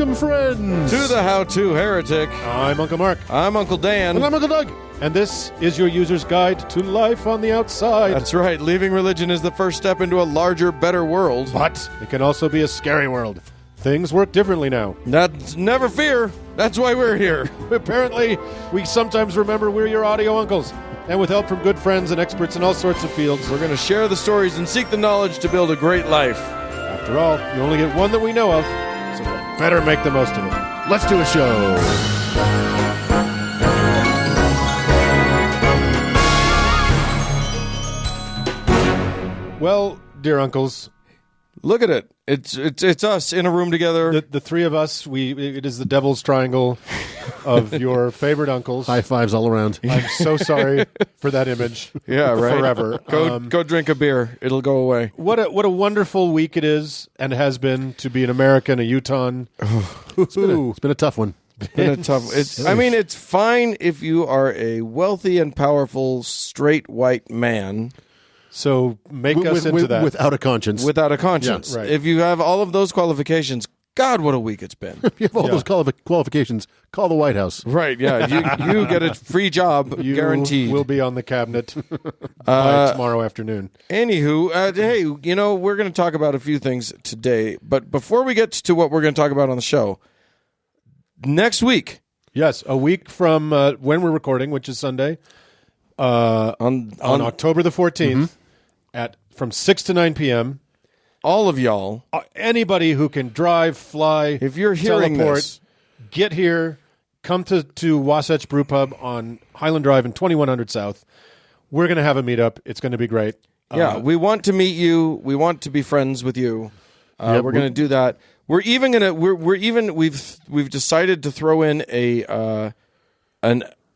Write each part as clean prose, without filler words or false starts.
Welcome, friends, to the How-To Heretic. I'm Uncle Mark. I'm Uncle Dan. And I'm Uncle Doug. And this is your user's guide to life on the outside. That's right. Leaving religion is the first step into a larger, better world. But it can also be a scary world. Things work differently now. Never fear. That's why we're here. Apparently, we sometimes remember we're your audio uncles. And with help from good friends and experts in all sorts of fields, We're going to share the stories and seek the knowledge to build a great life. after all, you only get one that we know of, so we better make the most of it. Let's do a show. Well, dear uncles, Look at it. It's us in a room together. the three of us, it is the devil's triangle of your favorite uncles. High fives all around. I'm so sorry for that image. Yeah, right. Forever. Go drink a beer. It'll go away. What a wonderful week it is and has been to be an American, a Utahn. It's been a tough one. Been a tough. It's fine if you are a wealthy and powerful straight white man So make us into that. Without a conscience. without a conscience. Yeah, right. If you have all of those qualifications, God, what a week it's been. If you have all those qualifications, call the White House. Right? Yeah, you get a free job You guaranteed. will be on the cabinet by tomorrow afternoon. Anywho, hey, we're going to talk about a few things today, but before we get to what we're going to talk about on the show, next week Yes, a week from when we're recording, which is Sunday, on October the 14th, from 6 to 9 p.m., all of y'all, anybody who can drive, fly, if you're hearing teleport, this, get here, come to Wasatch Brew Pub on Highland Drive in 2100 South. We're going to have a meetup. It's going to be great. yeah, we want to meet you. We want to be friends with you. We're going to do that. We're even going to we've decided to throw in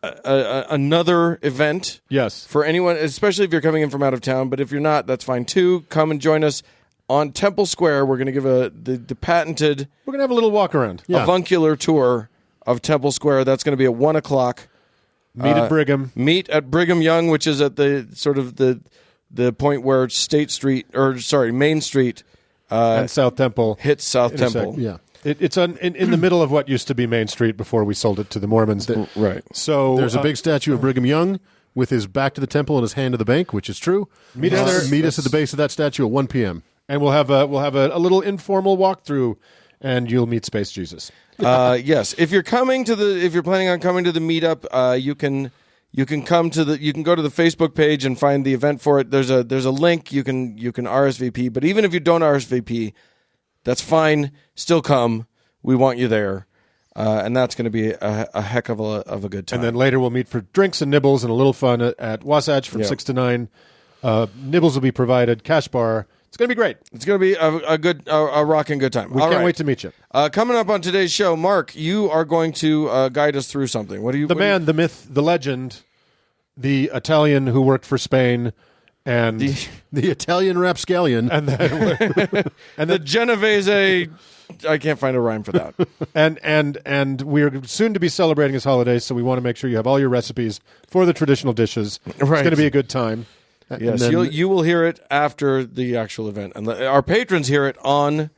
another event. Yes. For anyone, especially if you're coming in from out of town, but if you're not, that's fine too. Come and join us on Temple Square. We're going to give the patented We're going to have a little walk around. avuncular tour of Temple Square. That's going to be at 1 o'clock. Meet at Brigham. Meet at Brigham Young, which is at the sort of the point where Main Street And South Temple. hits South intersect. Temple. Yeah. It's in the middle of what used to be Main Street before we sold it to the Mormons. Right. So There's a big statue of Brigham Young with his back to the temple and his hand to the bank, which is true. Meet us Meet us at the base of that statue at 1 p.m. and we'll have a little informal walkthrough, and you'll meet Space Jesus. Yes. If you're planning on coming to the meetup, you can go to the Facebook page and find the event for it. There's a link. You can RSVP. But even if you don't RSVP, that's fine. Still come. We want you there, and that's going to be a heck of a good time. And then later we'll meet for drinks and nibbles and a little fun at Wasatch from 6 to 9. Nibbles will be provided. Cash bar. It's going to be great. It's going to be a rocking good time. We can't wait to meet you. Coming up on today's show, Mark, you are going to guide us through something. The myth, the legend, the Italian who worked for Spain, and The Italian rapscallion. and the Genovese. I can't find a rhyme for that. and we're soon to be celebrating his holidays, so we want to make sure you have all your recipes for the traditional dishes. It's Right. going to be a good time. Yes, you will hear it after the actual event, and our patrons hear it on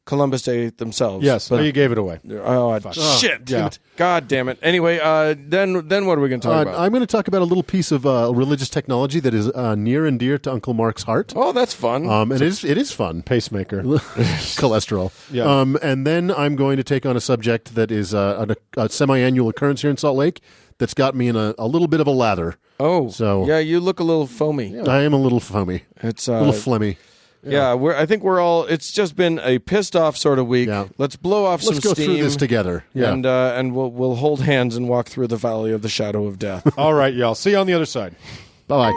Columbus Day themselves. Yes, but you gave it away. shit, yeah. dude. God damn it. Anyway, then what are we going to talk about? I'm going to talk about a little piece of religious technology that is near and dear to Uncle Mark's heart. Oh, that's fun. And it is fun. Pacemaker. Cholesterol. Yeah. And then I'm going to take on a subject that is a semi-annual occurrence here in Salt Lake that's got me in a little bit of a lather. Oh, so- yeah, you look a little foamy. I am a little foamy. It's A little phlegmy. Yeah, I think we're all. It's just been a pissed off sort of week. Yeah. Let's blow off some Let's go steam. through this together. Yeah. And we'll hold hands and walk through the valley of the shadow of death. All right, y'all. See you on the other side. Bye-bye.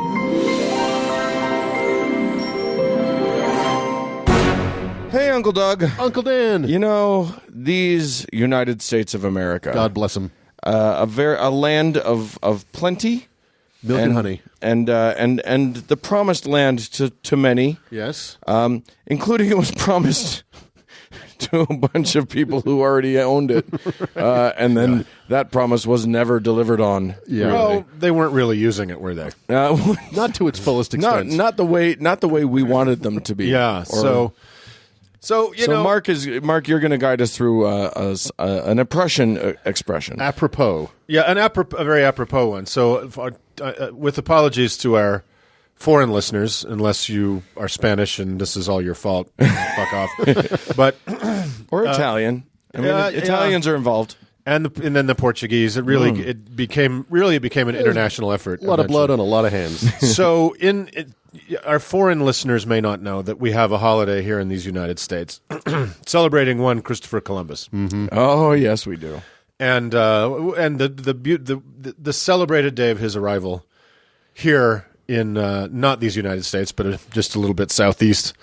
Hey, Uncle Doug. Uncle Dan. You know, these United States of America, God bless him. a land of plenty, Milk and honey. and the promised land to many, Yes. including it was promised to a bunch of people who already owned it, and then that promise was never delivered on. Yeah. Well, they weren't really using it, were they? Not to its fullest extent. not the way we wanted them to be. Yeah. Or- So So Mark, you're going to guide us through an oppression expression. Apropos. yeah, a very apropos one. So, with apologies to our foreign listeners, unless you are Spanish and this is all your fault, fuck off. But Or Italian. I mean, Italians are involved. and then the Portuguese. It became an international effort. A lot of blood on a lot of hands. So, our foreign listeners may not know that we have a holiday here in these United States celebrating one Christopher Columbus, Oh, yes, we do. and the celebrated day of his arrival here in not these United States, but just a little bit southeast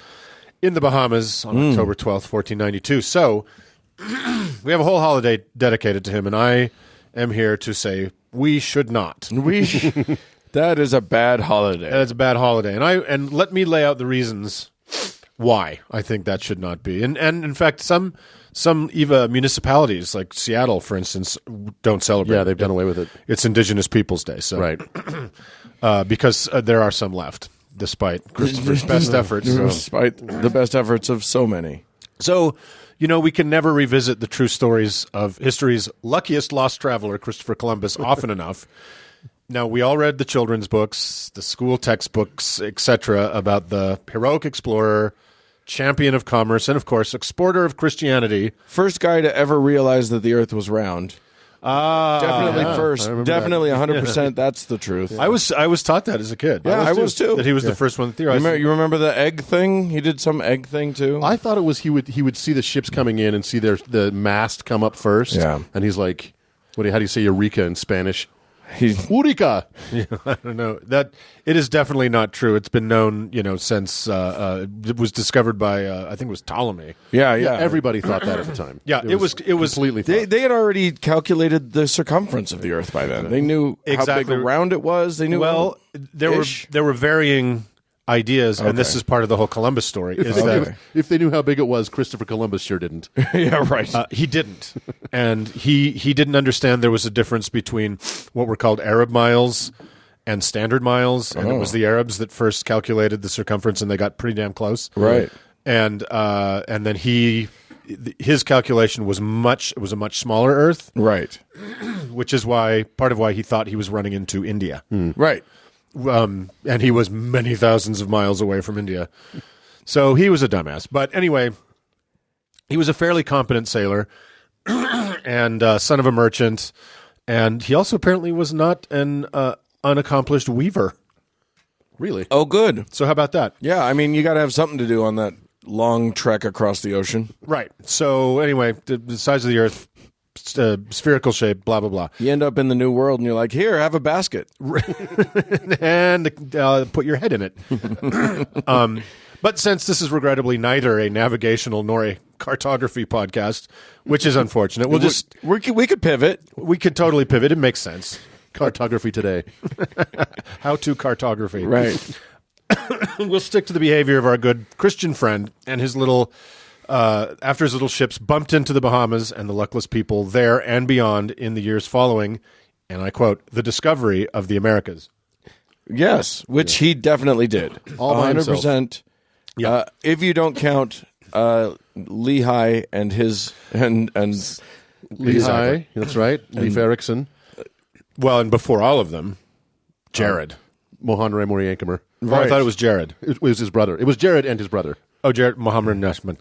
in the Bahamas on October 12th, 1492. So we have a whole holiday dedicated to him, and I am here to say we should not. That is a bad holiday. It's a bad holiday, and let me lay out the reasons why I think that should not be. And in fact, some EVA municipalities like Seattle, for instance, don't celebrate. Yeah, they've done away with it. It's Indigenous Peoples Day, so Right. because there are some left, despite Christopher's best efforts. Despite the best efforts of so many. So, we can never revisit the true stories of history's luckiest lost traveler, Christopher Columbus, often enough. Now, we all read the children's books, the school textbooks, etc., about the heroic explorer, champion of commerce, and, of course, exporter of Christianity. First guy to ever realize that the earth was round. Definitely first. Definitely 100%. That's the truth. I was taught that as a kid. Yeah, I was too. That he was the first one to theorize. You remember the egg thing? He did some egg thing too. I thought it was he would see the ships coming in and see the mast come up first. Yeah. And he's like, how do you say eureka in Spanish? He's Eureka! I don't know. That it is definitely not true. It's been known, since it was discovered by I think it was Ptolemy. yeah. Everybody thought that at the time. Yeah, it was completely They had already calculated the circumference of the Earth by then. They knew how Exactly. big around it was. They knew. Well, there were varying ideas, and this is part of the whole Columbus story. Is that If they knew how big it was, Christopher Columbus sure didn't. yeah, right. he didn't, and he didn't understand there was a difference between what were called Arab miles and standard miles, and it was the Arabs that first calculated the circumference, and they got pretty damn close. Right. And then his calculation was a much smaller Earth, Right. which is part of why he thought he was running into India. Right. And he was many thousands of miles away from India. So he was a dumbass. But anyway, he was a fairly competent sailor and son of a merchant. And he also apparently was not an unaccomplished weaver. Really? Oh, good. So how about that? Yeah, I mean, you got to have something to do on that long trek across the ocean. Right. So anyway, the size of the Earth, spherical shape, blah, blah, blah. You end up in the New World, and you're like, here, have a basket. And put your head in it. But since this is regrettably neither a navigational nor a cartography podcast, which is unfortunate, We could pivot. we could totally pivot. It makes sense. Cartography today. How to cartography. Right. We'll stick to the behavior of our good Christian friend and his little, after his little ships bumped into the Bahamas and the luckless people there and beyond in the years following, and I quote, the discovery of the Americas. Yes, which he definitely did. All by himself. 100%. Yeah. If you don't count Lehigh and his and Lehigh, that's right. Leif Erikson. Well, and before all of them, Jared. Mohan Ray Moriankamer. Oh, I thought it was Jared. It was his brother. It was Jared and his brother. Oh, Jared Muhammad Nashman.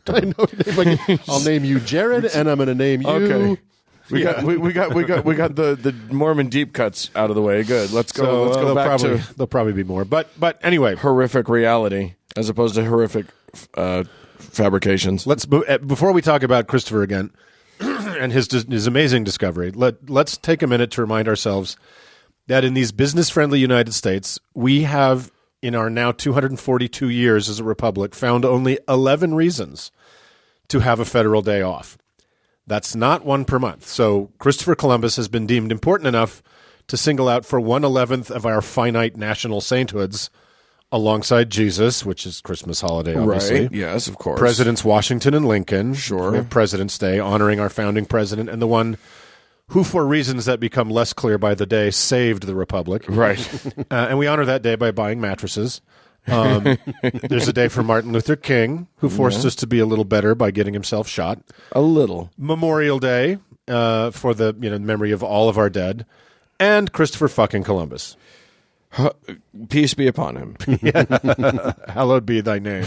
I'll name you Jared, and I'm going to name you. Okay. We got the Mormon deep cuts out of the way. Good. Let's go. Let's go back to there'll probably be more. But anyway, horrific reality as opposed to horrific fabrications. let's before we talk about Christopher again and his amazing discovery. Let's take a minute to remind ourselves that in these business-friendly United States, we have, in our now 242 years as a republic, found only 11 reasons to have a federal day off. That's not one per month. So Christopher Columbus has been deemed important enough to single out for 1/11 of our finite national sainthoods, alongside Jesus, which is Christmas holiday, obviously. Right. Yes, of course. Presidents Washington and Lincoln. Sure. We have President's Day, honoring our founding president, and the one who, for reasons that become less clear by the day, saved the republic. Right. And we honor that day by buying mattresses There's a day for Martin Luther King, who forced us to be a little better by getting himself shot. A little. Memorial Day for the memory of all of our dead, and Christopher fucking Columbus. Peace be upon him. Hallowed be thy name.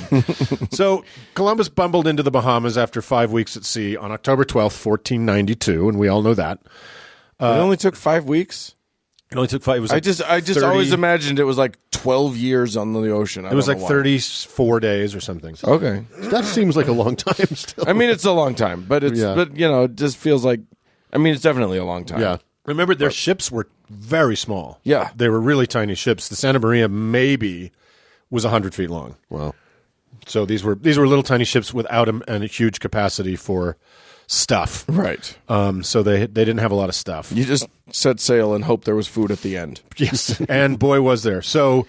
So Columbus bumbled into the Bahamas after 5 weeks at sea on October 12th, 1492, and we all know that. It only took 5 weeks. It only took 5. It was I like just 30 always imagined it was like 12 years on the ocean. It was like 34 days or something. Okay. That seems like a long time still. I mean, it's a long time, but it just feels like. I mean, it's definitely a long time. Yeah. Remember, their ships were very small. Yeah. They were really tiny ships. The Santa Maria maybe was 100 feet long. Wow. So these were little tiny ships without a huge capacity for stuff. Right. So they didn't have a lot of stuff. You just set sail and hope there was food at the end. Yes, and boy was there. So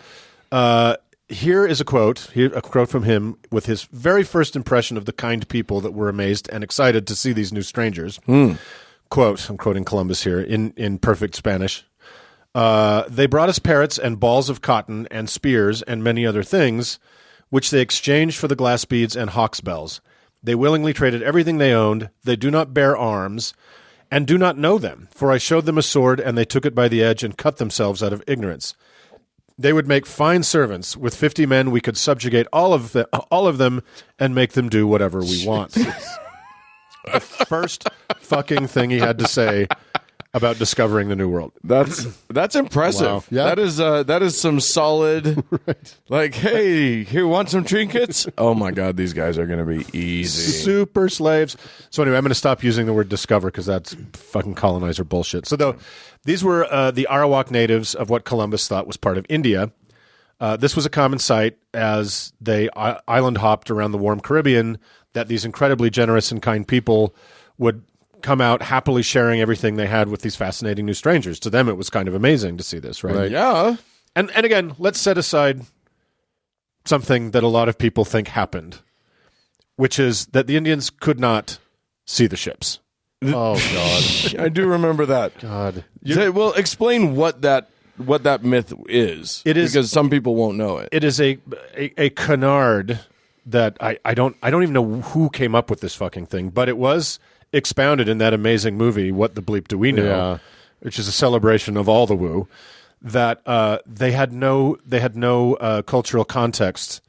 here is a quote from him with his very first impression of the kind people that were amazed and excited to see these new strangers. Quote, I'm quoting Columbus here in perfect Spanish. They brought us parrots and balls of cotton and spears and many other things, which they exchanged for the glass beads and hawk's bells. They willingly traded everything they owned. They do not bear arms and do not know them, for I showed them a sword, and they took it by the edge and cut themselves out of ignorance. They would make fine servants. With 50 men, we could subjugate all of them and make them do whatever we want. The first fucking thing he had to say about discovering the New World. That's impressive. Wow. Yeah. That is some solid. Like, hey, here, want some trinkets? Oh my God, these guys are going to be easy. Super slaves. So anyway, I'm going to stop using the word discover because that's fucking colonizer bullshit. So these were the Arawak natives of what Columbus thought was part of India. This was a common sight as they island hopped around the warm Caribbean, that these incredibly generous and kind people would come out happily sharing everything they had with these fascinating new strangers. To them, it was kind of amazing to see this, right? Yeah. And again, let's set aside something that a lot of people think happened, which is that the Indians could not see the ships. Oh, God. I do remember that. God. Well, explain what that myth is. It is because some people won't know it. It is a canard that I don't even know who came up with this fucking thing, but it was expounded in that amazing movie, What the Bleep Do We Know, which is a celebration of all the woo, that they had no cultural context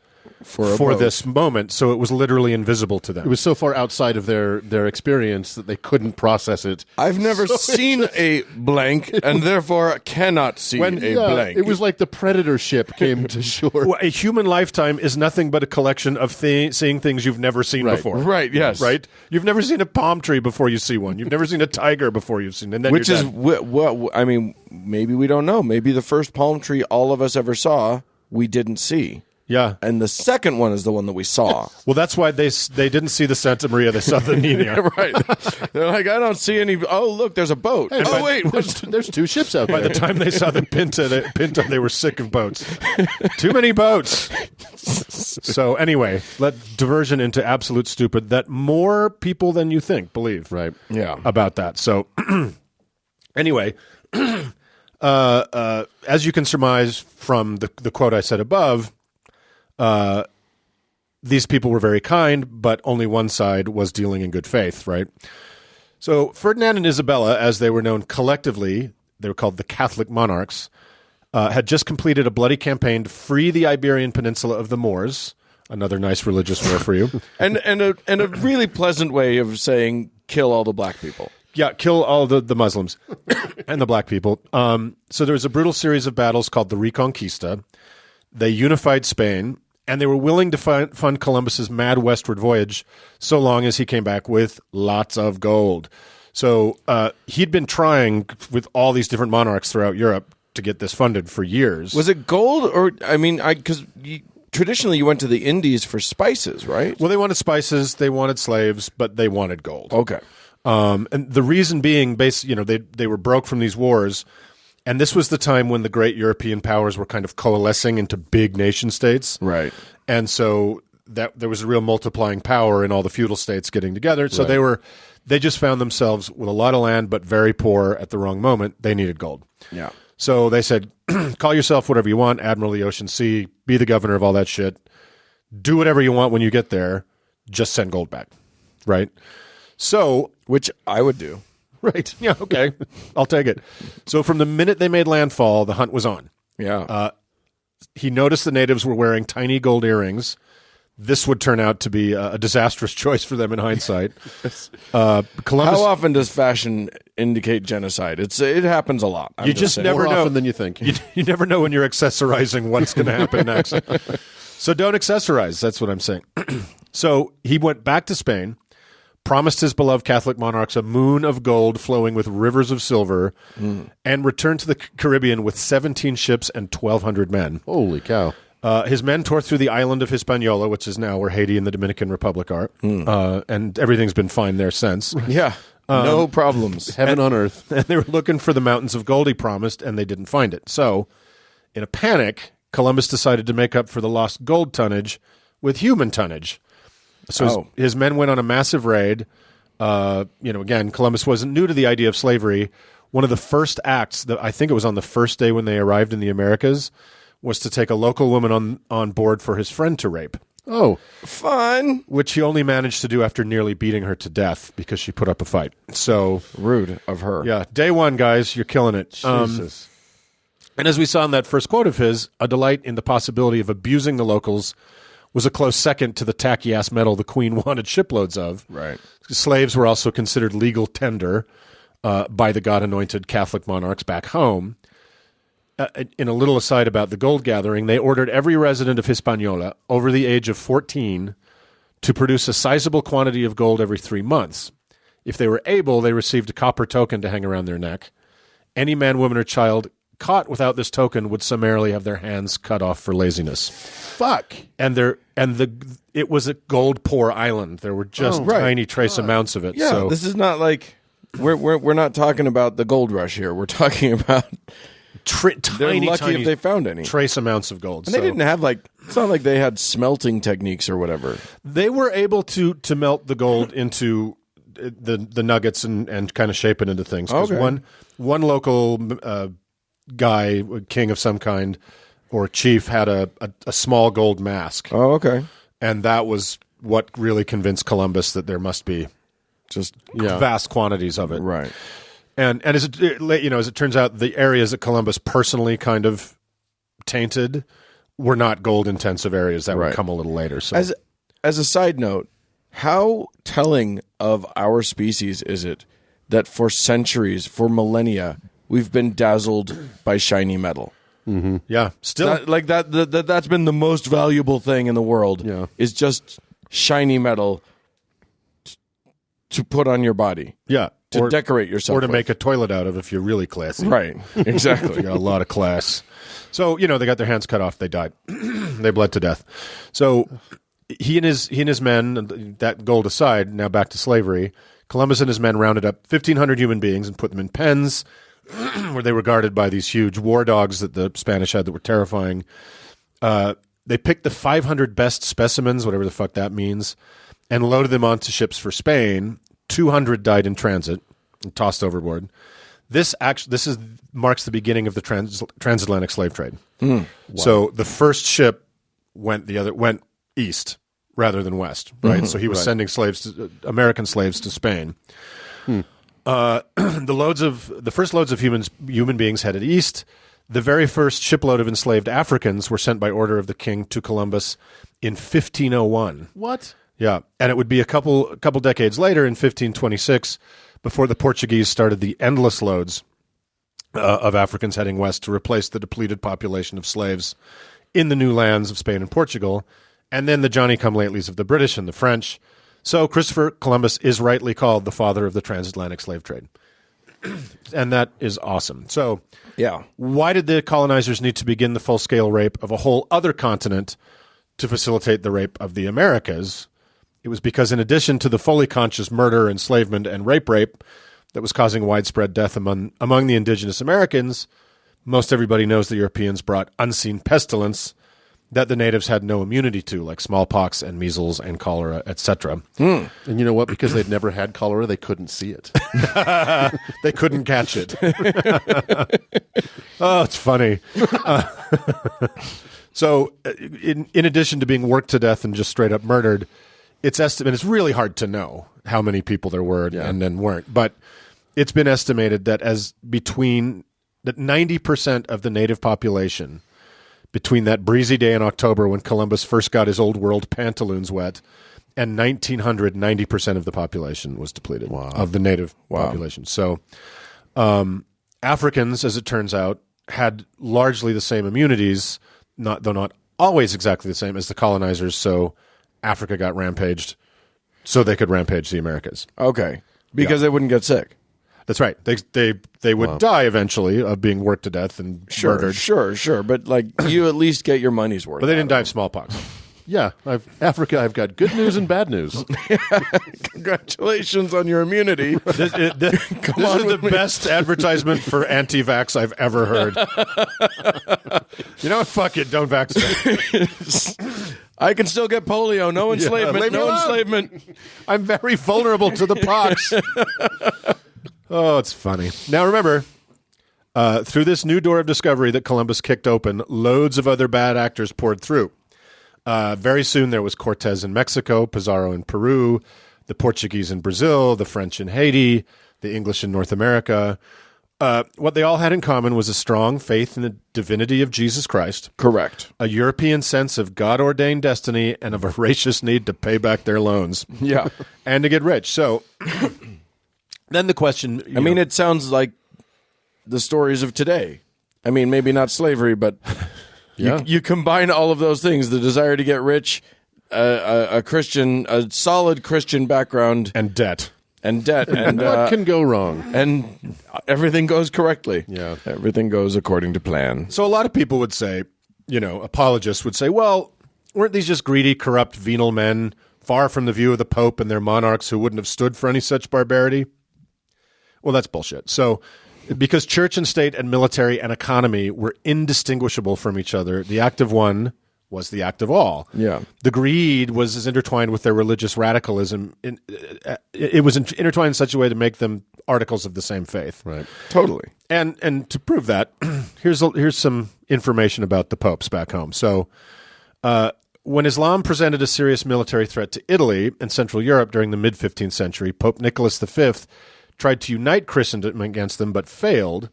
for this moment, so it was literally invisible to them. It was so far outside of their experience that they couldn't process it. I've never seen a blank, and therefore cannot see a blank. It was like the Predator ship came to shore. Well, a human lifetime is nothing but a collection of seeing things you've never seen before. Right, yes. Right? You've never seen a palm tree before you see one. You've never seen a tiger before you've seen, and then Which you're is dead. what I mean. Maybe we don't know. Maybe the first palm tree all of us ever saw, we didn't see. Yeah. And the second one is the one that we saw. Well, that's why they didn't see the Santa Maria. They saw the Nina. Right. They're like, I don't see any. Oh, look, there's a boat. Hey, wait. There's two ships out By there. the time they saw the Pinta, they were sick of boats. Too many boats. So anyway, diversion into absolute stupid that more people than you think believe Right. Yeah. about that. So anyway, as you can surmise from the quote I said above, these people were very kind, but only one side was dealing in good faith, right? So Ferdinand and Isabella, as they were known collectively, they were called the Catholic monarchs, had just completed a bloody campaign to free the Iberian Peninsula of the Moors. Another nice religious war for you. and a really pleasant way of saying kill all the black people. Yeah, kill all the Muslims and the black people. So there was a brutal series of battles called the Reconquista. They unified Spain, and they were willing to fund Columbus's mad westward voyage so long as he came back with lots of gold. So he'd been trying with all these different monarchs throughout Europe to get this funded for years. Was it gold or, I mean, because traditionally you went to the Indies for spices, right? Well, they wanted spices, they wanted slaves, but they wanted gold. Okay. And the reason being, they were broke from these wars, and this was the time when the great European powers were kind of coalescing into big nation states. Right. And so that there was a real multiplying power in all the feudal states getting together. So they just found themselves with a lot of land, but very poor at the wrong moment. They needed gold. Yeah. So they said, call yourself whatever you want, Admiral of the Ocean Sea, be the governor of all that shit. Do whatever you want when you get there. Just send gold back. Right? So, Which I would do. right. Yeah, okay. I'll take it. So from the minute they made landfall, the hunt was on. Yeah. He noticed the natives were wearing tiny gold earrings. This would turn out to be a disastrous choice for them in hindsight. Columbus, How often does fashion indicate genocide? It happens a lot. I'm You just saying. never More know. often than you think. you never know when you're accessorizing what's going to happen next. So don't accessorize. That's what I'm saying. So he went back to Spain, promised his beloved Catholic monarchs a moon of gold flowing with rivers of silver, and returned to the Caribbean with 17 ships and 1,200 men. Holy cow. His men tore through the island of Hispaniola, which is now where Haiti and the Dominican Republic are, and everything's been fine there since. Yeah. No problems. Heaven on earth. And they were looking for the mountains of gold he promised, and they didn't find it. So, in a panic, Columbus decided to make up for the lost gold tonnage with human tonnage. So his men went on a massive raid. Again, Columbus wasn't new to the idea of slavery. One of the first acts, I think it was on the first day when they arrived in the Americas, was to take a local woman on board for his friend to rape, Oh, Fun. which he only managed to do after nearly beating her to death because she put up a fight. So, Rude of her. yeah, day one, guys, you're killing it. Jesus. And as we saw in that first quote of his, a delight in the possibility of abusing the locals was a close second to the tacky-ass metal the Queen wanted shiploads of. Right. Slaves were also considered legal tender by the God-anointed Catholic monarchs back home. In a little aside about the gold gathering, they ordered every resident of Hispaniola over the age of 14 to produce a sizable quantity of gold every 3 months. If they were able, they received a copper token to hang around their neck. Any man, woman, or child caught without this token would summarily have their hands cut off for laziness. Fuck. It was a gold poor island. There were just right. tiny trace amounts of it. Yeah. So This is not like we're not talking about the gold rush here. We're talking about they're tiny, lucky tiny if they found any. trace amounts of gold. And they So didn't have it's not like they had smelting techniques or whatever. they were able to melt the gold into the nuggets and kind of shape it into things. 'Cause Okay. one local guy, king of some kind, or chief, had a small gold mask, Oh, okay. and that was what really convinced Columbus that there must be Just vast quantities of it. right. And as it turns out, the areas that Columbus personally kind of tainted were not gold intensive areas. That would Right. come a little later. So As a side note, how telling of our species is it that for centuries, for millennia, we've been dazzled by shiny metal? yeah, still That's been the most valuable thing in the world. Yeah. Is just shiny metal to put on your body, yeah, to or, decorate yourself, or to with. make a toilet out of if you're really classy. Right. Exactly. They got a lot of class. So, they got their hands cut off. They died. They bled to death. So he and his men, that gold aside, now back to slavery, Columbus and his men rounded up 1,500 human beings and put them in pens where they were guarded by these huge war dogs that the Spanish had that were terrifying. They picked the 500 best specimens, whatever the fuck that means, and loaded them onto ships for Spain. 200 died in transit and tossed overboard. This marks the beginning of the transatlantic slave trade. Wow. So the first ship went east rather than west, right? So he was sending American slaves to Spain. The first loads of human beings headed east. The very first shipload of enslaved Africans were sent by order of the king to Columbus in 1501. What? Yeah, and it would be a couple decades later, in 1526, before the Portuguese started the endless loads of Africans heading west to replace the depleted population of slaves in the new lands of Spain and Portugal, and then the Johnny-come-latelys of the British and the French. So Christopher Columbus is rightly called the father of the transatlantic slave trade. And that is awesome. So Yeah. why did the colonizers need to begin the full-scale rape of a whole other continent to facilitate the rape of the Americas? It was because in addition to the fully conscious murder, enslavement, and rape that was causing widespread death among the indigenous Americans, most everybody knows the Europeans brought unseen pestilence that the natives had no immunity to, like smallpox and measles and cholera, etc. And you know what? Because they'd never had cholera, they couldn't see it. They couldn't catch it. Oh, it's funny. So, in addition to being worked to death and just straight up murdered, it's estimated. It's really hard to know how many people there were and then weren't, but it's been estimated that 90% of the native population between that breezy day in October when Columbus first got his old world pantaloons wet and 1900, 90% of the population was depleted of the native population. So Africans, as it turns out, had largely the same immunities, though not always exactly the same as the colonizers. So Africa got rampaged so they could rampage the Americas. Okay. Because they wouldn't get sick. That's right. They would die eventually of being worked to death and murdered. Sure. But like you at least get your money's worth. But they didn't die of smallpox. Yeah, Africa, I've got good news and bad news. Congratulations on your immunity. This is the best advertisement for anti-vax I've ever heard. You know what? Fuck it. Don't vaccinate. I can still get polio. No enslavement. No enslavement. I'm very vulnerable to the pox. Oh, it's funny. Now remember, through this new door of discovery that Columbus kicked open, loads of other bad actors poured through. Very soon there was Cortez in Mexico, Pizarro in Peru, the Portuguese in Brazil, the French in Haiti, the English in North America. What they all had in common was a strong faith in the divinity of Jesus Christ. Correct. A European sense of God-ordained destiny and a voracious need to pay back their loans. Yeah. And to get rich. So then the question... I mean, it sounds like the stories of today. I mean, maybe not slavery, but you combine all of those things, the desire to get rich, a solid Christian background. And debt. And debt. And What can go wrong? And everything goes correctly. Yeah. Everything goes according to plan. So a lot of people would say, apologists would say, well, weren't these just greedy, corrupt, venal men, far from the view of the Pope and their monarchs who wouldn't have stood for any such barbarity? Well, that's bullshit. So because church and state and military and economy were indistinguishable from each other, the act of one was the act of all. Yeah. The greed was as intertwined with their religious radicalism. It was intertwined in such a way to make them articles of the same faith. Right. Totally. And to prove that, here's some information about the popes back home. So when Islam presented a serious military threat to Italy and Central Europe during the mid-15th century, Pope Nicholas V tried to unite Christendom against them but failed.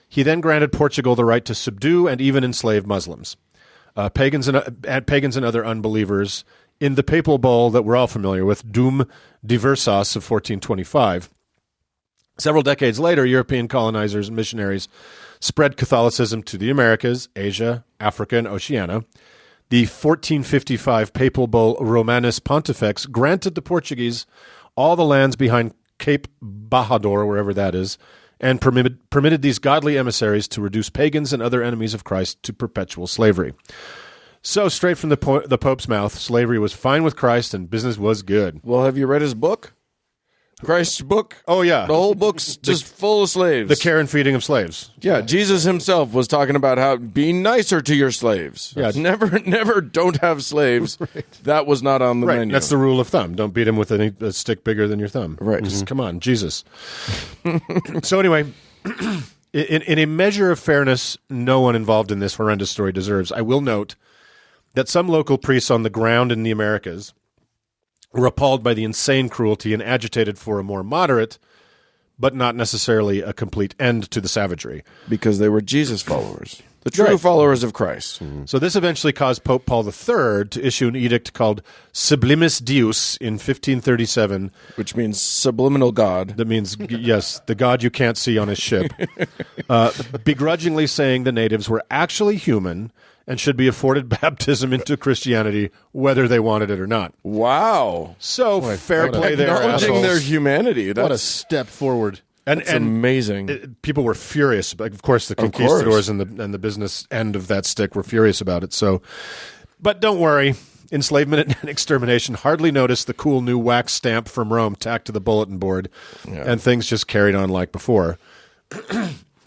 He then granted Portugal the right to subdue and even enslave Muslims. Pagans and other unbelievers in the papal bull that we're all familiar with, Dum Diversas of 1425. Several decades later, European colonizers and missionaries spread Catholicism to the Americas, Asia, Africa, and Oceania. The 1455 papal bull Romanus Pontifex granted the Portuguese all the lands behind Cape Bajador, wherever that is, and permitted these godly emissaries to reduce pagans and other enemies of Christ to perpetual slavery. So, straight from the Pope's mouth, slavery was fine with Christ and business was good. Well, have you read his book? Christ's book? Oh, yeah. The whole book's just full of slaves. The care and feeding of slaves. Yeah, Jesus himself was talking about how be nicer to your slaves. Yeah. Never don't have slaves. Right. That was not on the menu. That's the rule of thumb. Don't beat him with a stick bigger than your thumb. Right. Just come on, Jesus. So anyway, in a measure of fairness, no one involved in this horrendous story deserves. I will note that some local priests on the ground in the Americas were appalled by the insane cruelty and agitated for a more moderate, but not necessarily a complete end to the savagery. Because they were Jesus followers. The true followers of Christ. Mm-hmm. So this eventually caused Pope Paul III to issue an edict called Sublimis Deus in 1537. Which means subliminal God. That means, yes, the God you can't see on his ship. Begrudgingly saying the natives were actually human and should be afforded baptism into Christianity, whether they wanted it or not. Wow. So fair play there, acknowledging assholes. their humanity. What a step forward. And amazing. People were furious. Of course, the conquistadors and the business end of that stick were furious about it. So, but don't worry. Enslavement and extermination hardly noticed the cool new wax stamp from Rome tacked to the bulletin board, and things just carried on like before.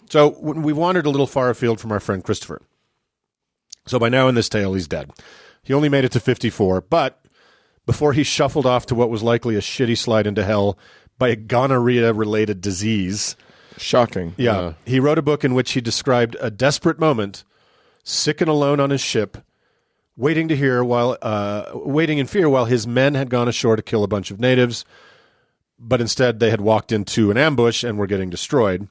So we wandered a little far afield from our friend Christopher. So by now in this tale, he's dead. He only made it to 54, but before he shuffled off to what was likely a shitty slide into hell by a gonorrhea-related disease. Shocking. Yeah. He wrote a book in which he described a desperate moment, sick and alone on his ship, waiting in fear while his men had gone ashore to kill a bunch of natives, but instead they had walked into an ambush and were getting destroyed.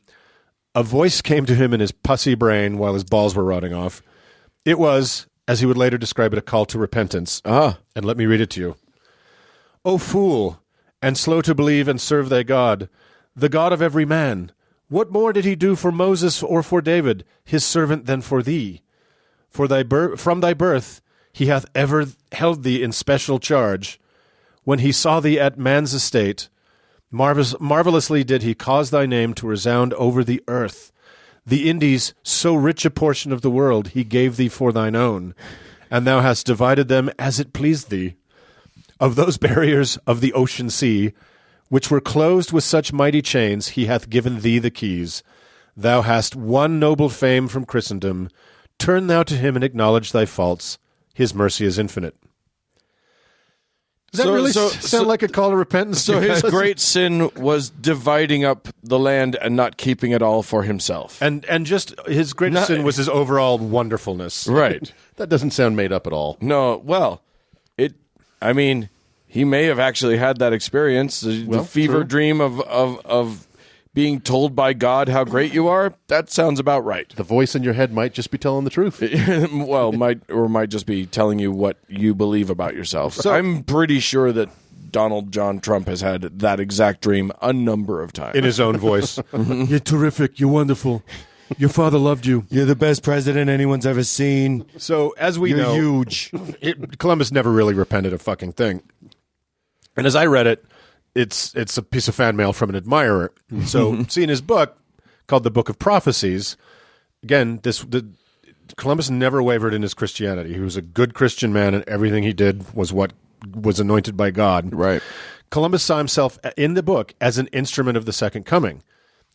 A voice came to him in his pussy brain while his balls were rotting off. It was, as he would later describe it, a call to repentance. And let me read it to you. O fool, and slow to believe and serve thy God, the God of every man, what more did he do for Moses or for David, his servant, than for thee? For from thy birth he hath ever held thee in special charge. When he saw thee at man's estate, marvelously did he cause thy name to resound over the earth. The Indies, so rich a portion of the world, he gave thee for thine own, and thou hast divided them as it pleased thee. Of those barriers of the ocean sea, which were closed with such mighty chains, he hath given thee the keys. Thou hast won noble fame from Christendom. Turn thou to him and acknowledge thy faults. His mercy is infinite. Does that really sound like a call to repentance? So his great sin was dividing up the land and not keeping it all for himself. And just his greatest sin was his overall wonderfulness. Right. That doesn't sound made up at all. No, well, he may have actually had that experience. The fever dream of being told by God how great you are, that sounds about right. The voice in your head might just be telling the truth. Well, might just be telling you what you believe about yourself. So, I'm pretty sure that Donald John Trump has had that exact dream a number of times. In his own voice. You're terrific. You're wonderful. Your father loved you. You're the best president anyone's ever seen. So, as we know, huge. Columbus never really repented a fucking thing. And as I read it, it's a piece of fan mail from an admirer. So, see in his book called The Book of Prophecies, again, Columbus never wavered in his Christianity. He was a good Christian man, and everything he did was what was anointed by God. Right. Columbus saw himself in the book as an instrument of the second coming.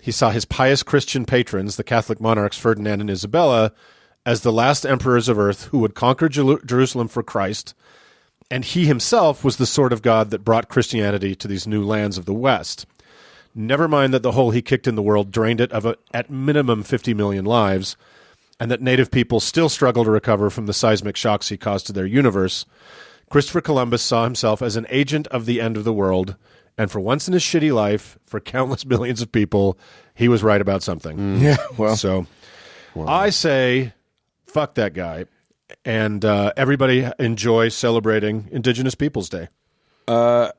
He saw his pious Christian patrons, the Catholic monarchs Ferdinand and Isabella, as the last emperors of earth who would conquer Jerusalem for Christ. And he himself was the sword of God that brought Christianity to these new lands of the West. Never mind that the hole he kicked in the world drained it of at minimum 50 million lives, and that native people still struggle to recover from the seismic shocks he caused to their universe. Christopher Columbus saw himself as an agent of the end of the world, and for once in his shitty life, for countless millions of people, he was right about something. Yeah, well. So I say, fuck that guy. And everybody enjoy celebrating Indigenous Peoples Day. Yeah.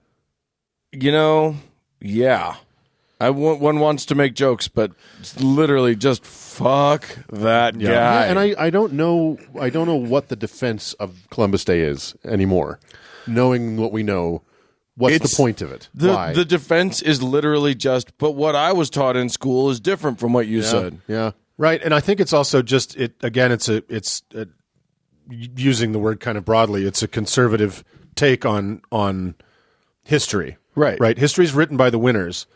One wants to make jokes, but literally just fuck that guy. Yeah, and I don't know what the defense of Columbus Day is anymore. Knowing what we know, what's the point of it? Why? The defense is literally just, but what I was taught in school is different from what you said. Yeah. Right, and I think it's also just it's using the word kind of broadly, it's a conservative take on history. Right. History is written by the winners.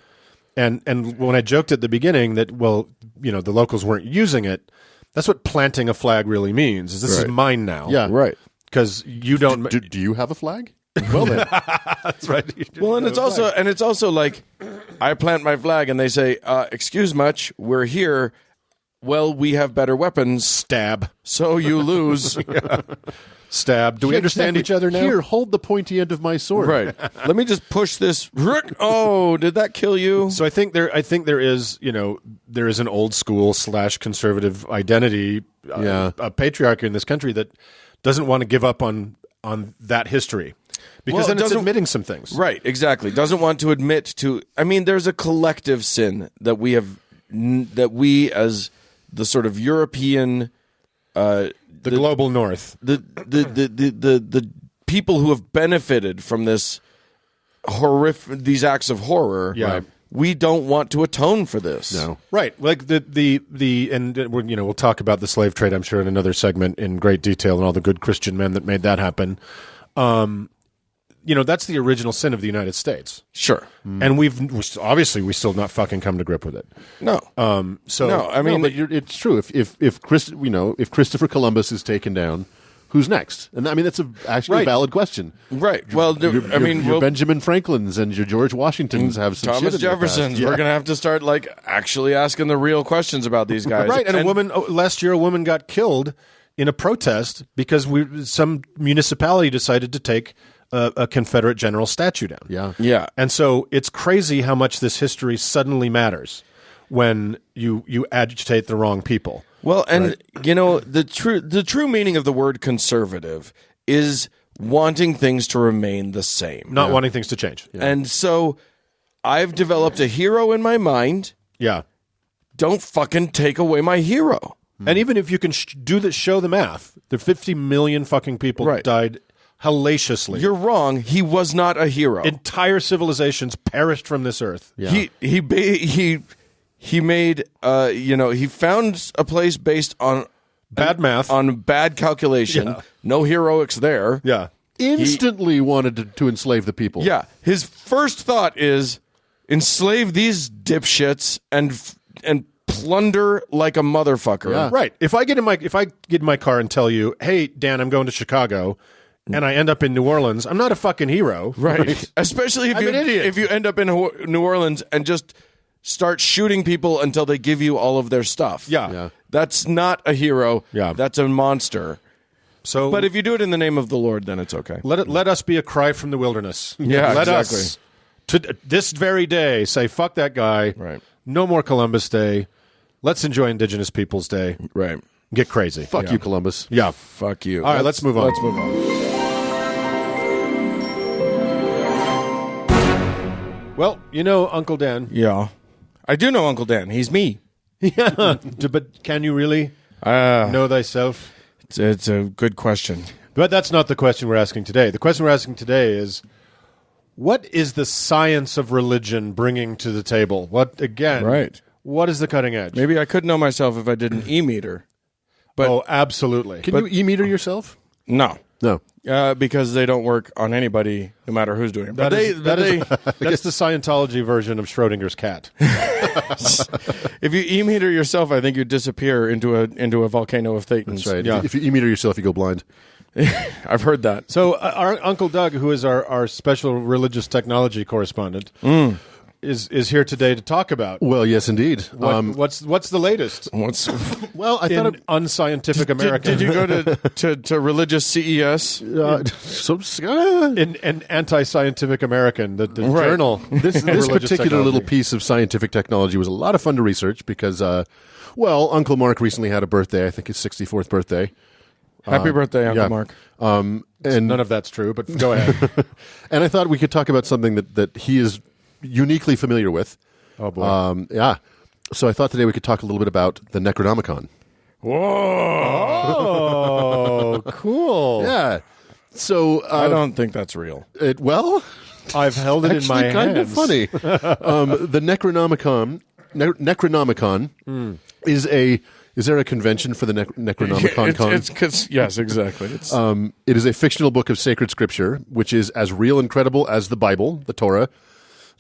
And when I joked at the beginning that, the locals weren't using it, that's what planting a flag really means. This is mine now. Yeah. Right. Because you don't... Do you have a flag? Well, then. That's right. Well, and it's also like, I plant my flag and they say, excuse much, we're here. Well, we have better weapons. Stab. So you lose. Stab. Do we understand each other now? Here, hold the pointy end of my sword. Right. Let me just push this. Oh, did that kill you? So I think there is, there is an old school / conservative identity, a patriarchy in this country that doesn't want to give up on that history. Because then it's admitting some things. Right, exactly. Doesn't want to admit to, there's a collective sin that we as the sort of European, the global north, the people who have benefited from this these acts of horror. Yeah. We don't want to atone for this. No. Right. Like we'll talk about the slave trade, I'm sure, in another segment in great detail and all the good Christian men that made that happen. that's the original sin of the United States. Sure. And we still not fucking come to grip with it. No. So No, I mean, but it's true. If Christopher Columbus is taken down, who's next? And I mean, that's actually a Right. valid question. right. Well, Your Benjamin Franklins and your George Washingtons have some Thomas shit in their past. Jeffersons. Yeah. We're going to have to start actually asking the real questions about these guys. right, and last year a woman got killed in a protest because some municipality decided to take a Confederate general statue down. Yeah. Yeah. And so it's crazy how much this history suddenly matters when you agitate the wrong people. Well, and the true meaning of the word conservative is wanting things to remain the same. Not wanting things to change. And so I've developed a hero in my mind. Yeah. Don't fucking take away my hero. And even if you can show the math, the 50 million fucking people Right. died hellaciously. You're wrong. He was not a hero. Entire civilizations perished from this earth. Yeah. He made he found a place based on Bad math. on bad calculation. Yeah. No heroics there. Yeah. Instantly wanted to enslave the people. Yeah. His first thought is enslave these dipshits and plunder like a motherfucker. Yeah. Right. If I get in my car and tell you, "Hey, Dan, I'm going to Chicago," and I end up in New Orleans, I'm not a fucking hero. Right. Especially if I'm an idiot. if you end up in New Orleans and just start shooting people until they give you all of their stuff. Yeah. Yeah. That's not a hero. Yeah. That's a monster. So But if you do it in the name of the Lord, then it's okay. let us be a cry from the wilderness. Yeah, let exactly. us to this very day say fuck that guy. Right. No more Columbus Day. Let's enjoy Indigenous Peoples Day. Right. Get crazy. Fuck you, Columbus. Yeah. Fuck you. All right, let's move on. Let's move on. Well, Uncle Dan. Yeah. I do know Uncle Dan. He's me. Yeah. But can you really know thyself? It's a good question. But that's not the question we're asking today. The question we're asking today is, what is the science of religion bringing to the table? What is the cutting edge? Maybe I could know myself if I did an e-meter. But absolutely. Can you e-meter yourself? no. No. Because they don't work on anybody, no matter who's doing it. But That's the Scientology version of Schrodinger's cat. if you e-meter yourself, I think you disappear into a volcano of Thetans. That's right. Yeah. If you e-meter yourself, you go blind. I've heard that. So our Uncle Doug, who is our special religious technology correspondent, is here today to talk about Well, yes, indeed. what's the latest Well, I thought in unscientific America. Did you go to religious CES? it, in anti-scientific American, the Right. journal. this religious particular technology. little piece of scientific technology was a lot of fun to research because, Uncle Mark recently had a birthday. I think his 64th birthday. Happy birthday, Uncle yeah. Mark. And None of that's true, but go ahead. and I thought we could talk about something that he is uniquely familiar with. Oh boy. Yeah. So I thought today we could talk a little bit about the Necronomicon. Oh, cool. Yeah. So I don't think that's real. I've held it in my actually kind hands. of funny. The Necronomicon is there a convention for the Necronomicon? Yes, exactly. It's It is a fictional book of sacred scripture, which is as real and credible as the Bible, the Torah,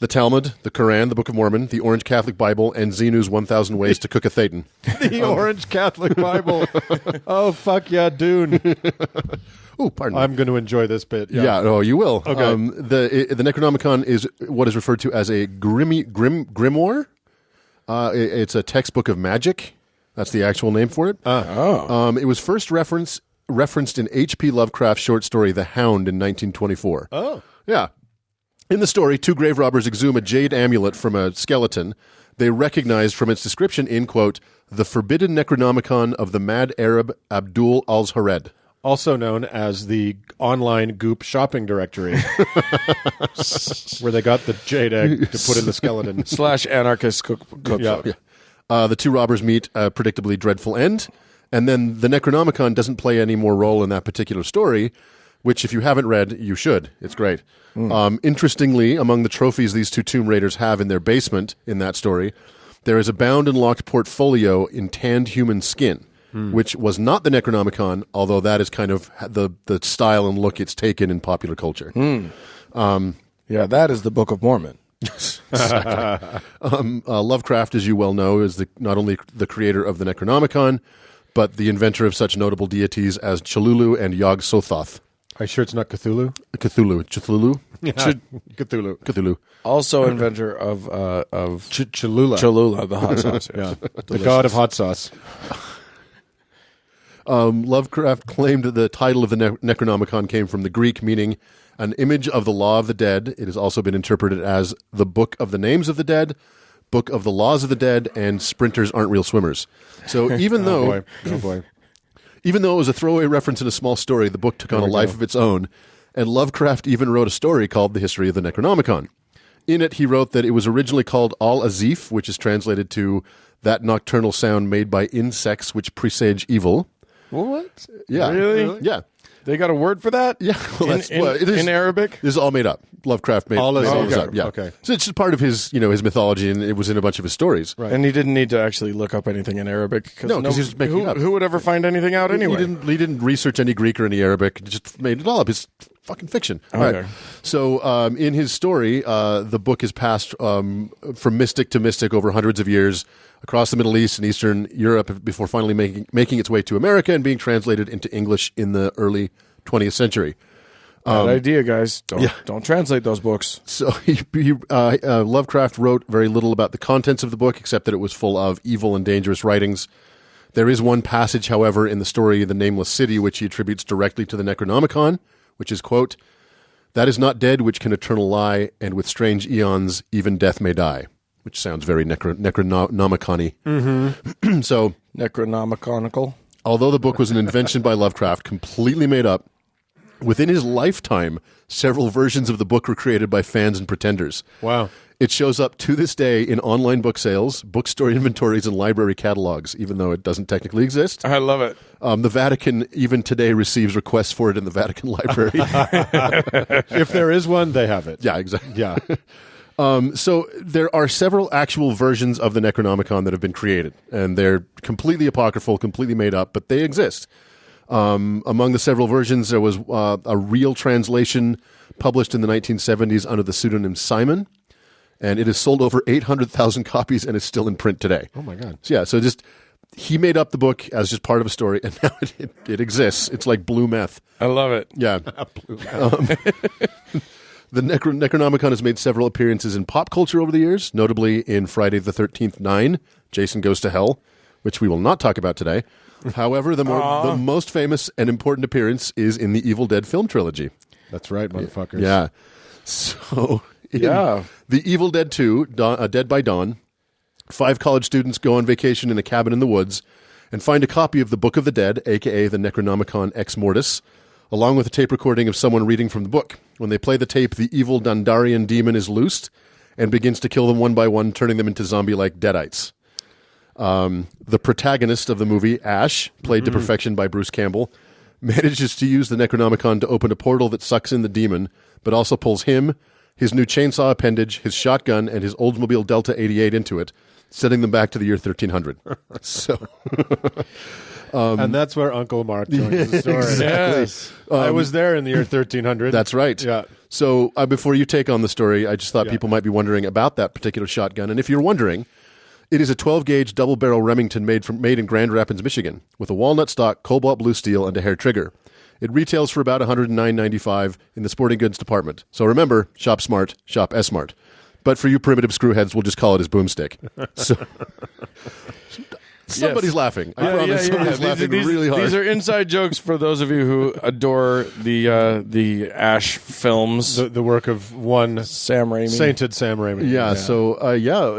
the Talmud, the Quran, the Book of Mormon, the Orange Catholic Bible, and Xenu's 1,000 Ways to Cook a Thetan. The Orange Catholic Bible. Oh, fuck yeah, Dune. Oh, pardon me. I'm going to enjoy this bit. Yeah, oh, you will. Okay. The Necronomicon is what is referred to as a grimoire. It's a textbook of magic. That's the actual name for it. It was first referenced in H.P. Lovecraft's short story *The Hound* in 1924. Oh. Yeah. In the story, two grave robbers exhume a jade amulet from a skeleton they recognized from its description in, quote, the forbidden Necronomicon of the mad Arab Abdul al-Hared. Also known as the online Goop shopping directory, where they got the jade egg to put in the skeleton. / anarchist cookbook. Yeah. The two robbers meet a predictably dreadful end, and then the Necronomicon doesn't play any more role in that particular story, which, if you haven't read, you should. It's great. Interestingly, among the trophies these two Tomb Raiders have in their basement in that story, there is a bound and locked portfolio in tanned human skin. which was not the Necronomicon, although that is kind of the style and look it's taken in popular culture. Yeah, that is the Book of Mormon. Lovecraft, as you well know, is not only the creator of the Necronomicon, but the inventor of such notable deities as Cthulhu and Yog-Sothoth. Are you sure it's not Cthulhu? Cthulhu. Cthulhu. Also inventor of Cholula. Cholula, the hot sauce. Yeah. The god of hot sauce. Lovecraft claimed that the title of the Necronomicon came from the Greek, meaning an image of the law of the dead. It has also been interpreted as the Book of the Names of the Dead, Book of the Laws of the Dead, and Sprinters Aren't Real Swimmers. So even though even though it was a throwaway reference in a small story, the book took on a life of its own, and Lovecraft even wrote a story called The History of the Necronomicon. In it, he wrote that it was originally called Al-Azif, which is translated to that nocturnal sound made by insects which presage evil. What? Yeah. Really? Yeah. They got a word for that? Yeah. Well, in Arabic? This is all made up. Lovecraft made All made is- all this okay. up. Yeah. Okay. So it's just part of his, his mythology, and it was in a bunch of his stories. Right. And he didn't need to actually look up anything in Arabic. No, 'cause he's making it up. Who would ever find anything out anyway? He didn't research any Greek or any Arabic. He just made it all up. It's fucking fiction. All Okay. right. So in his story, the book is passed from mystic to mystic over hundreds of years across the Middle East and Eastern Europe before finally making its way to America and being translated into English in the early 20th century. Bad idea, guys. Don't translate those books. So Lovecraft wrote very little about the contents of the book, except that it was full of evil and dangerous writings. There is one passage, however, in the story The Nameless City, which he attributes directly to the Necronomicon, which is, quote, "That is not dead which can eternal lie, and with strange eons even death may die," which sounds very Necronomicon-y. Mm-hmm. So, Necronomiconical. although the book was an invention by Lovecraft, completely made up, within his lifetime, several versions of the book were created by fans and pretenders. Wow. It shows up to this day in online book sales, bookstore inventories, and library catalogs, even though it doesn't technically exist. I love it. The Vatican, even today, receives requests for it in the Vatican Library. If there is one, they have it. Yeah, exactly. Yeah. So there are several actual versions of the Necronomicon that have been created, and they're completely apocryphal, completely made up, but they exist. Among the several versions, there was a real translation published in the 1970s under the pseudonym Simon, and it has sold over 800,000 copies and is still in print today. Oh, my God. So, yeah, so just he made up the book as just part of a story, and now it exists. It's like blue meth. I love it. Yeah. The Necronomicon has made several appearances in pop culture over the years, notably in Friday the 13th 9, Jason Goes to Hell, which we will not talk about today. However, the most famous and important appearance is in the Evil Dead film trilogy. That's right, motherfuckers. Yeah. So, in Yeah. The Evil Dead 2, Dead by Dawn, 5 college students go on vacation in a cabin in the woods and find a copy of the Book of the Dead, a.k.a. the Necronomicon Ex Mortis, along with a tape recording of someone reading from the book. When they play the tape, the evil Dundarian demon is loosed and begins to kill them one by one, turning them into zombie-like deadites. The protagonist of the movie, Ash, played to perfection by Bruce Campbell, manages to use the Necronomicon to open a portal that sucks in the demon, but also pulls him, his new chainsaw appendage, his shotgun, and his Oldsmobile Delta 88 into it, sending them back to the year 1300. So... and that's where Uncle Mark joins the story. Exactly. Yes. I was there in the year 1300. That's right. Yeah. So before you take on the story, I just thought people might be wondering about that particular shotgun. And if you're wondering, it is a 12-gauge double-barrel Remington made in Grand Rapids, Michigan, with a walnut stock, cobalt blue steel, and a hair trigger. It retails for about $109.95 in the sporting goods department. So remember, shop smart, shop S-smart. But for you primitive screwheads, we'll just call it his boomstick. So... Somebody's laughing. I promise. Somebody's laughing really hard. These are inside jokes for those of you who adore the Ash films. The work of one Sam Raimi. sainted Sam Raimi. Yeah, so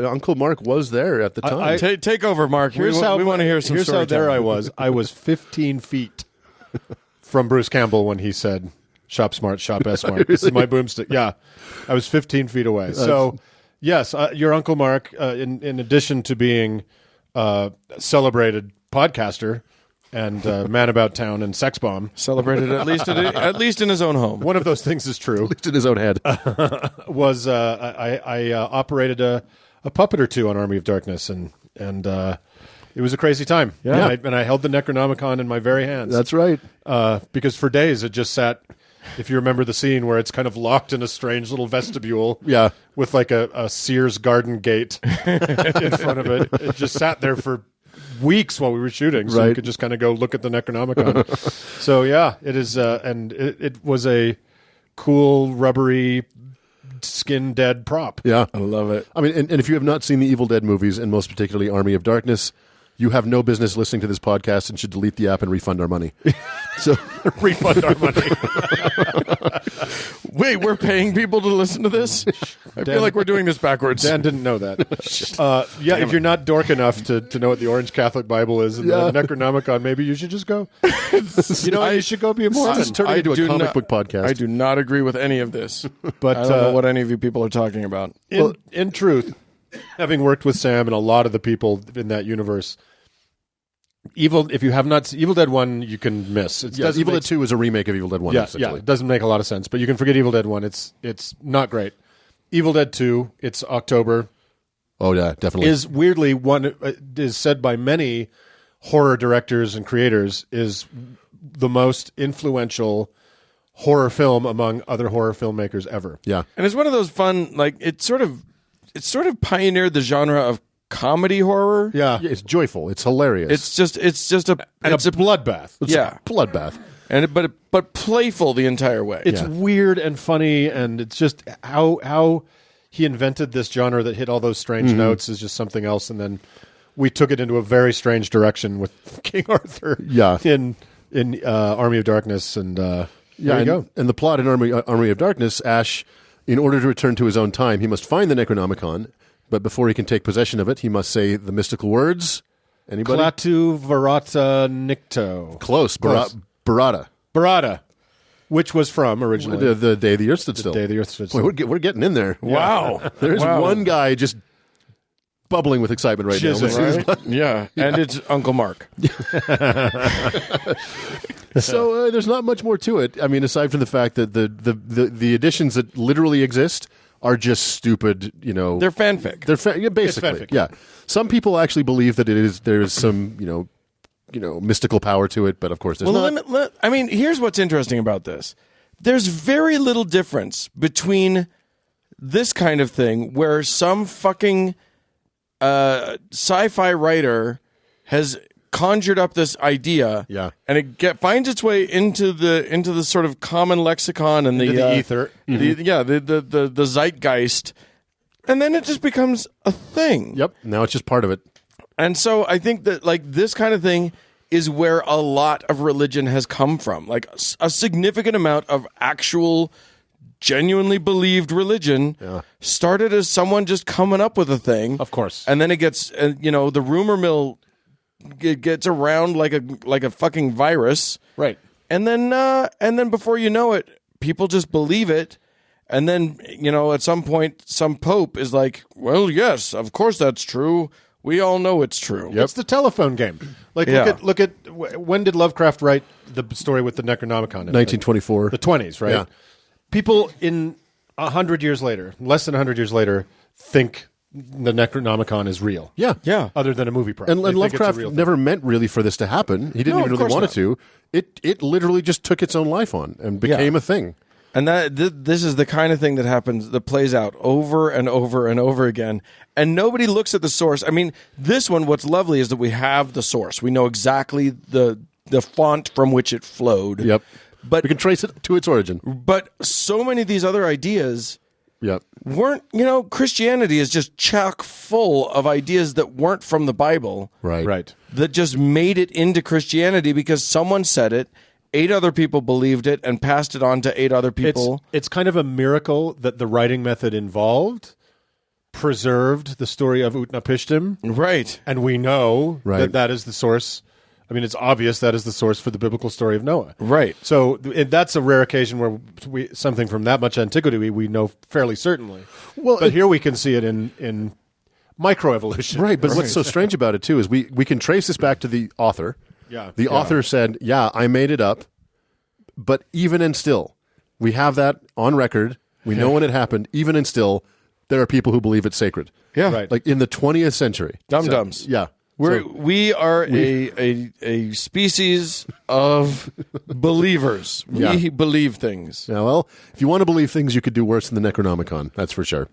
Uncle Mark was there at the time. Take over, Mark. We want to hear some Here's how there storytelling. I was. I was 15 feet from Bruce Campbell when he said, "Shop smart, shop S smart." This is my boomstick. Yeah, I was 15 feet away. So, yes, your Uncle Mark, in addition to being celebrated podcaster and man about town and sex bomb, Celebrated at least in his own home. one of those things is true. At least in his own head. Was I operated a puppet or two on Army of Darkness, and It was a crazy time. Yeah. And I held the Necronomicon in my very hands. That's right. Because for days it just sat. If you remember the scene where it's kind of locked in a strange little vestibule, Yeah. with like a Sears garden gate in front of it, it just sat there for weeks while we were shooting, so you Right. could just kind of go look at the Necronomicon. So yeah, it is, and it was a cool, rubbery, skin dead prop. Yeah. I love it. I mean, and if you have not seen the Evil Dead movies, and most particularly Army of Darkness, you have no business listening to this podcast and should delete the app and refund our money. So Refund our money. Wait, we're paying people to listen to this? I feel like we're doing this backwards. Dan didn't know that. If you're not dork enough to know what the Orange Catholic Bible is and Yeah. the Necronomicon, maybe you should just go. You know, you should go be a Mormon. this is turning into a do comic not- book podcast. I do not agree with any of this. But I don't know what any of you people are talking about. in truth, having worked with Sam and a lot of the people in that universe, if you have not Evil Dead 1, you can miss. It Yeah, doesn't Evil make- Dead 2 is a remake of Evil Dead 1, Yeah, essentially. it doesn't make a lot of sense, but you can forget Evil Dead 1. It's not great. Evil Dead 2, it's October, Oh, yeah, definitely. is weirdly one is said by many horror directors and creators is the most influential horror film among other horror filmmakers ever. Yeah. And it's one of those fun, like it sort of pioneered the genre of comedy horror. Yeah, Yeah, it's joyful. It's hilarious. It's just a and it's a bloodbath. It's yeah. a bloodbath. but playful the entire way. It's Yeah. weird and funny, and it's just how he invented this genre that hit all those strange notes is just something else. And then we took it into a very strange direction with King Arthur. Yeah. in Army of Darkness, and there you and, go. And the plot in Army of Darkness, Ash, in order to return to his own time, he must find the Necronomicon, but before he can take possession of it, he must say the mystical words. Anybody? Klaatu Varata Nikto. Close. Close. Barada. Barada, which was from originally The day the earth stood still. Day the Earth Stood Boy, Still. we're getting in there. wow. There's Wow. one guy just bubbling with excitement right Jizzing. now. Right? Yeah. And it's Uncle Mark. So there's not much more to it. I mean, aside from the fact that the additions that literally exist are just stupid. You know, They're fanfic. they're yeah, basically fanfic. yeah. Some people actually believe that there is some mystical power to it, but of course there's not. I mean, here's what's interesting about this. There's very little difference between this kind of thing where some fucking sci-fi writer has conjured up this idea, Yeah. and it finds its way into the sort of common lexicon and Into the ether. the zeitgeist, and then it just becomes a thing. Yep. Now it's just part of it. And so I think that like this kind of thing is where a lot of religion has come from. Like a significant amount of actual genuinely believed religion started as someone just coming up with a thing. Of course. And then it gets the rumor mill gets around like a fucking virus. Right. And then before you know it, people just believe it. And then, at some point, some pope is like, well, yes, of course that's true. We all know it's true. It's the telephone game. Like, Yeah. look at when did Lovecraft write the story with the Necronomicon? In it? 1924. The 20s, right? Yeah. People in 100 years later, less than 100 years later, think the Necronomicon is real. Yeah. Yeah. Other than a movie prop. And They think it's a Lovecraft real thing. never meant really for this to happen. He didn't No, even of really course want not. it to. It literally just took its own life on and became a thing. And this is the kind of thing that happens, that plays out over and over and over again. And nobody looks at the source. I mean, this one, what's lovely is that we have the source. We know exactly the font from which it flowed. Yep. But We can trace it to its origin. but so many of these other ideas Yep. weren't, Christianity is just chock full of ideas that weren't from the Bible. Right. Right. That just made it into Christianity because someone said it, 8 other people believed it, and passed it on to 8 other people. It's kind of a miracle that the writing method involved preserved the story of Utnapishtim, Right. and we know Right. that is the source. I mean, it's obvious that is the source for the biblical story of Noah. Right. So that's a rare occasion where something from that much antiquity we know fairly certainly. Well, but here we can see it in microevolution. Right. But what's so strange about it, too, is we can trace this back to the author. Yeah. The author said, yeah, I made it up. But even and still, we have that on record. We know when it happened. Even and still, there are people who believe it's sacred. Yeah. Right. Like in the 20th century. Dum-dums. Yeah. We are a species of believers. We Yeah. believe things. Yeah, well, if you want to believe things, you could do worse than the Necronomicon. That's for sure.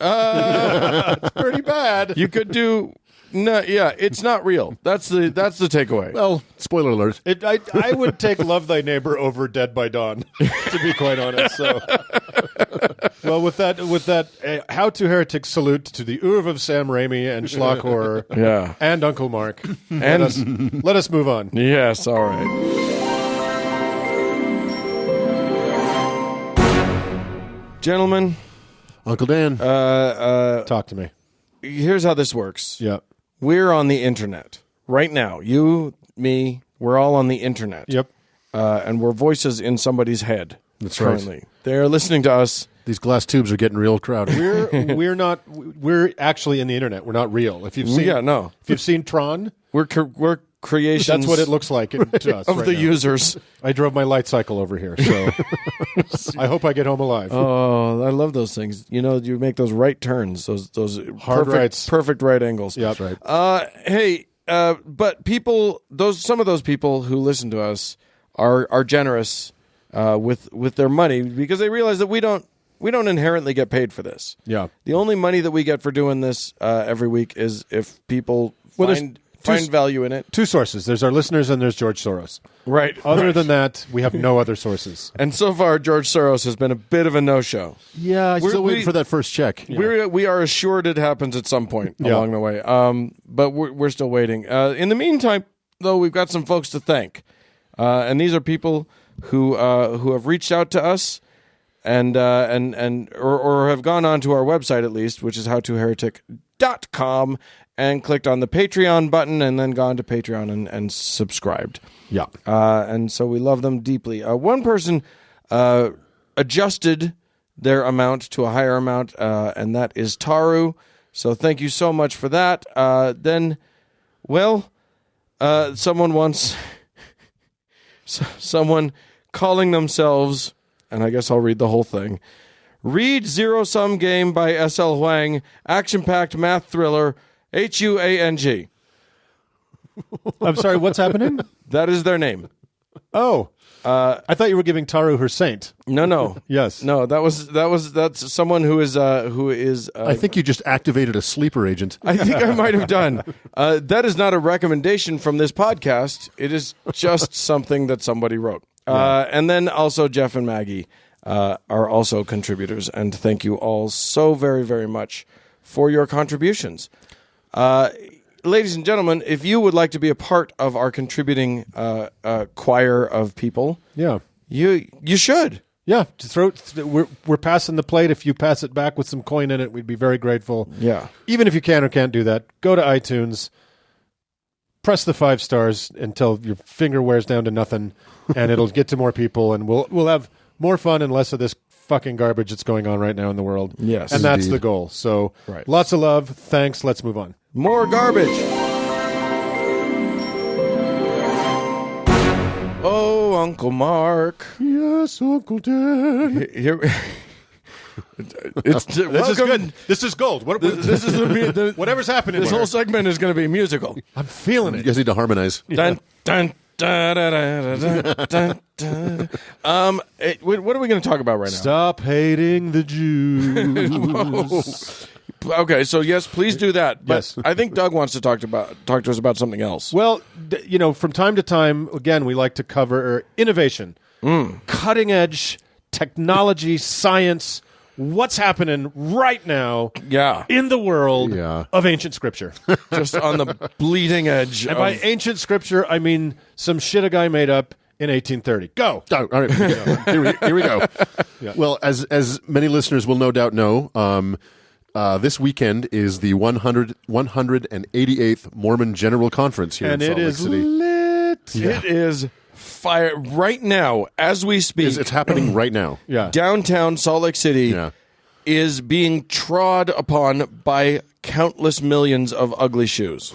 It's pretty bad. You could do no, yeah. It's not real. That's the takeaway. Well, spoiler alert. I would take Love Thy Neighbor over Dead by Dawn, to be quite honest. So, well, with that, How to Heretic salute to the oeuvre of Sam Raimi and Schlock Horror, Yeah. and Uncle Mark. And Let us move on. yes, all right. Gentlemen, Uncle Dan. Talk to me. here's how this works. Yep. We're on the internet right now. You, me, we're all on the internet. Yep. And we're voices in somebody's head. That's right. currently. They're listening to us. These glass tubes are getting real crowded. We're actually in the internet. We're not real. If you've seen no. if you've seen Tron, We're creations. that's what it looks like to us of right the now. users. I drove my light cycle over here, so I hope I get home alive. Oh, I love those things. You know, you make those right turns, those Hard rights. perfect right angles. Yep. That's right. Hey, but people, some of those people who listen to us are generous with their money because they realize that we don't inherently get paid for this. Yeah. The only money that we get for doing this every week is if people Well, there's find value in it. Two sources. There's our listeners and there's George Soros. Right. Other than that, we have no other sources. And so far, George Soros has been a bit of a no-show. Yeah, I'm still waiting we- for that first check. We are assured it happens at some point along the way. But we're still waiting. In the meantime, though, we've got some folks to thank, and these are people who have reached out to us and or have gone on to our website at least, which is howtoheretic.com, and clicked on the Patreon button and then gone to Patreon and subscribed. Yeah. And so we love them deeply. One person adjusted their amount to a higher amount, and that is Taru. So thank you so much for that. Someone wants someone calling themselves, and I guess I'll read the whole thing. Read Zero Sum Game by S.L. Huang, action-packed math thriller, Huang. I'm sorry, what's happening? That is their name. Oh. I thought you were giving Taru her saint. No. Yes. No, that's someone who is I think you just activated a sleeper agent. I think I might have done. That is not a recommendation from this podcast. It is just something that somebody wrote. And then also Jeff and Maggie are also contributors, and thank you all so very, very much for your contributions. Ladies and gentlemen, if you would like to be a part of our contributing choir of people, Yeah. you should. Yeah. We're passing the plate. If you pass it back with some coin in it, we'd be very grateful. Yeah. Even if you can or can't do that, go to iTunes, press the 5 stars until your finger wears down to nothing, and it'll get to more people, and we'll have more fun and less of this fucking garbage that's going on right now in the world. Yes. And that's Indeed. the goal. So Right. lots of love. Thanks. Let's move on. More garbage. Oh, Uncle Mark. Yes, Uncle Dan. Here, it's This is good. This is gold. This is the Whatever's happening. this here. whole segment is going to be musical. I'm feeling You it. guys need to harmonize. Dun, dun, dun, dun, dun, dun, dun, dun. What are we going to talk about right now? Stop hating the Jews. Okay, so yes, please do that. But Yes. I think Doug wants to talk to us about something else. Well, from time to time, again, we like to cover innovation, cutting edge technology, science, what's happening right now Yeah, in the world Yeah. of ancient scripture. just on the bleeding edge. And by of- ancient scripture, I mean some shit a guy made up in 1830. Go. Oh, all right, here we go. Well, as many listeners will no doubt know, this weekend is the 188th Mormon General Conference here And in it Salt Lake is City. lit. It is fire right now as we speak. It's happening right now. Yeah. Downtown Salt Lake City Yeah. is being trod upon by countless millions of ugly shoes.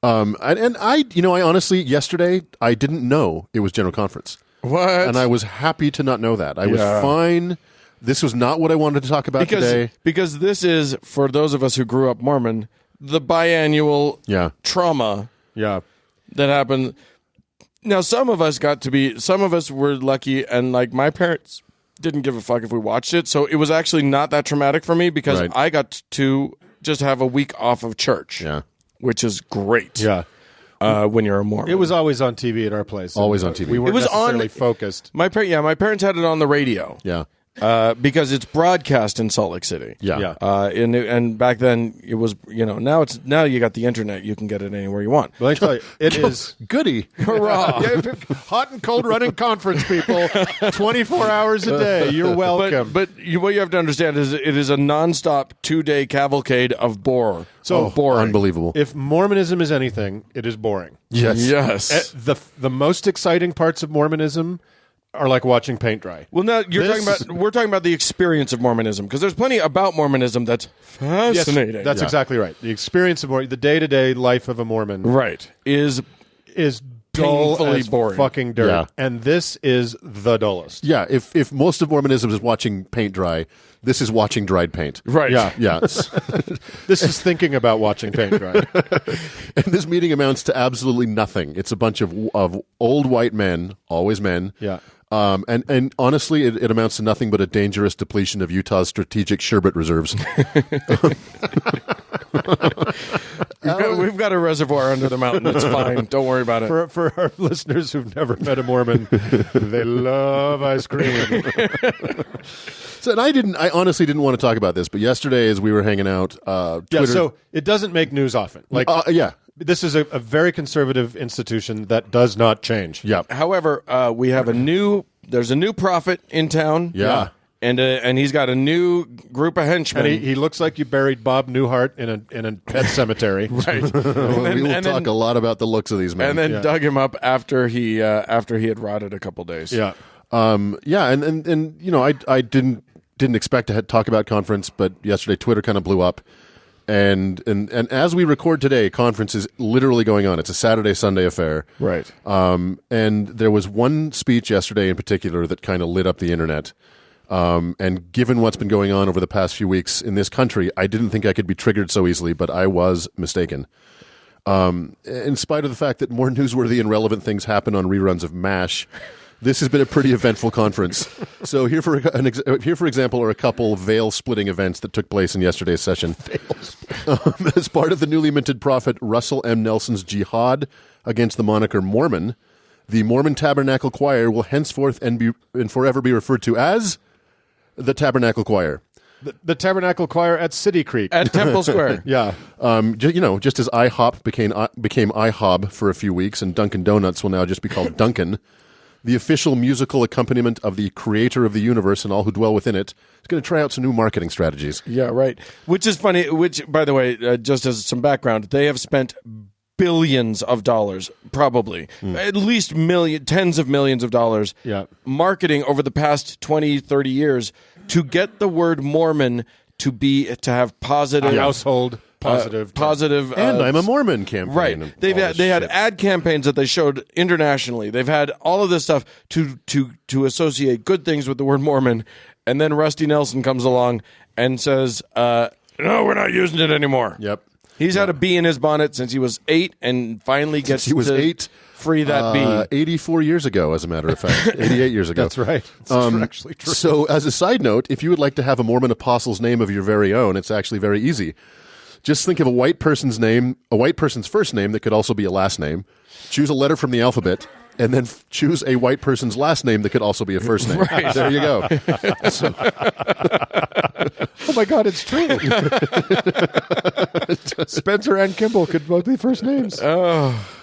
And I honestly, yesterday, I didn't know it was General Conference. What? And I was happy to not know that. I was Yeah. fine. This was not what I wanted to talk about today. because this is, for those of us who grew up Mormon, the biannual Yeah. trauma Yeah. that happened. Now, some of us were lucky, and like my parents didn't give a fuck if we watched it, so it was actually not that traumatic for me because Right. I got to just have a week off of church, Yeah. which is great. Yeah. When you're a Mormon, It was always on TV at our place. Always on TV. We weren't It was on- necessarily focused. my parents had it on the radio. Yeah. Because it's broadcast in Salt Lake City. Yeah. Yeah. And back then it was, now you got the internet, you can get it anywhere you want. But I tell you, it is Goody. Hurrah! hot and cold running conference, people. 24 hours a day. You're welcome. But what you have to understand is it is a nonstop 2-day cavalcade of boring. Unbelievable. If Mormonism is anything, it is boring. Yes. Yes. The most exciting parts of Mormonism are like watching paint dry. Well, now This- we're talking about the experience of Mormonism because there's plenty about Mormonism that's fascinating. That's exactly right. The experience of the day-to-day life of a Mormon right. Is dull painfully as boring. fucking dirt. Yeah. And this is the dullest. Yeah. If most of Mormonism is watching paint dry, this is watching dried paint. right. Yeah. Yeah. This is thinking about watching paint dry. And this meeting amounts to absolutely nothing. It's a bunch of old white men, always men. Yeah. And honestly, it amounts to nothing but a dangerous depletion of Utah's strategic sherbet reserves. We've got a reservoir under the mountain. It's fine. Don't worry about it. For our listeners who've never met a Mormon, they love ice cream. So, and I honestly didn't want to talk about this, but yesterday as we were hanging out, Yeah, Twitter, so it doesn't make news often. Like, yeah, this is a very conservative institution that does not change. yeah, However, we have there's a new prophet in town. Yeah. And he's got a new group of henchmen. And he looks like you buried Bob Newhart in a pet cemetery. right. we will talk a lot about the looks of these men. And then dug him up after he had rotted a couple days. Yeah. Yeah, and I didn't expect to talk about conference, but yesterday Twitter kind of blew up, and as we record today, conference is literally going on. It's a Saturday-Sunday affair, Right. and there was one speech yesterday in particular that kind of lit up the internet. And given what's been going on over the past few weeks in this country, I didn't think I could be triggered so easily, but I was mistaken. In spite of the fact that more newsworthy and relevant things happen on reruns of MASH, this has been a pretty eventful conference. So here, for example, are a couple veil-splitting events that took place in yesterday's session. As part of the newly minted prophet Russell M. Nelson's jihad against the moniker Mormon, the Mormon Tabernacle Choir will henceforth and forever be referred to as the Tabernacle Choir. The Tabernacle Choir at City Creek. At Temple Square. Yeah. Just as IHOP became IHOB for a few weeks, and Dunkin' Donuts will now just be called Dunkin', the official musical accompaniment of the creator of the universe and all who dwell within it is going to try out some new marketing strategies. Yeah, right. Which is funny. Which, by the way, just as some background, they have spent billions of dollars, probably at least tens of millions of dollars, marketing over the past 20, 30 years to get the word Mormon to have positive Household positive. And I'm a Mormon campaign. Right. and They all this had shit. ad campaigns that they showed internationally. They've had all of this stuff to associate good things with the word Mormon, and then Rusty Nelson comes along and says, "No, we're not using it anymore." Yep. He's had a bee in his bonnet since he was 8, and finally gets He was to 8. free that bee. 84 years ago, as a matter of fact. 88 years ago. That's right. It's actually true. So, as a side note, if you would like to have a Mormon apostle's name of your very own, it's actually very easy. Just think of a white person's name, a white person's first name that could also be a last name. Choose a letter from the alphabet, and then choose a white person's last name that could also be a first name. Right. There you go. Oh my God, it's true. Spencer and Kimball could both be first names.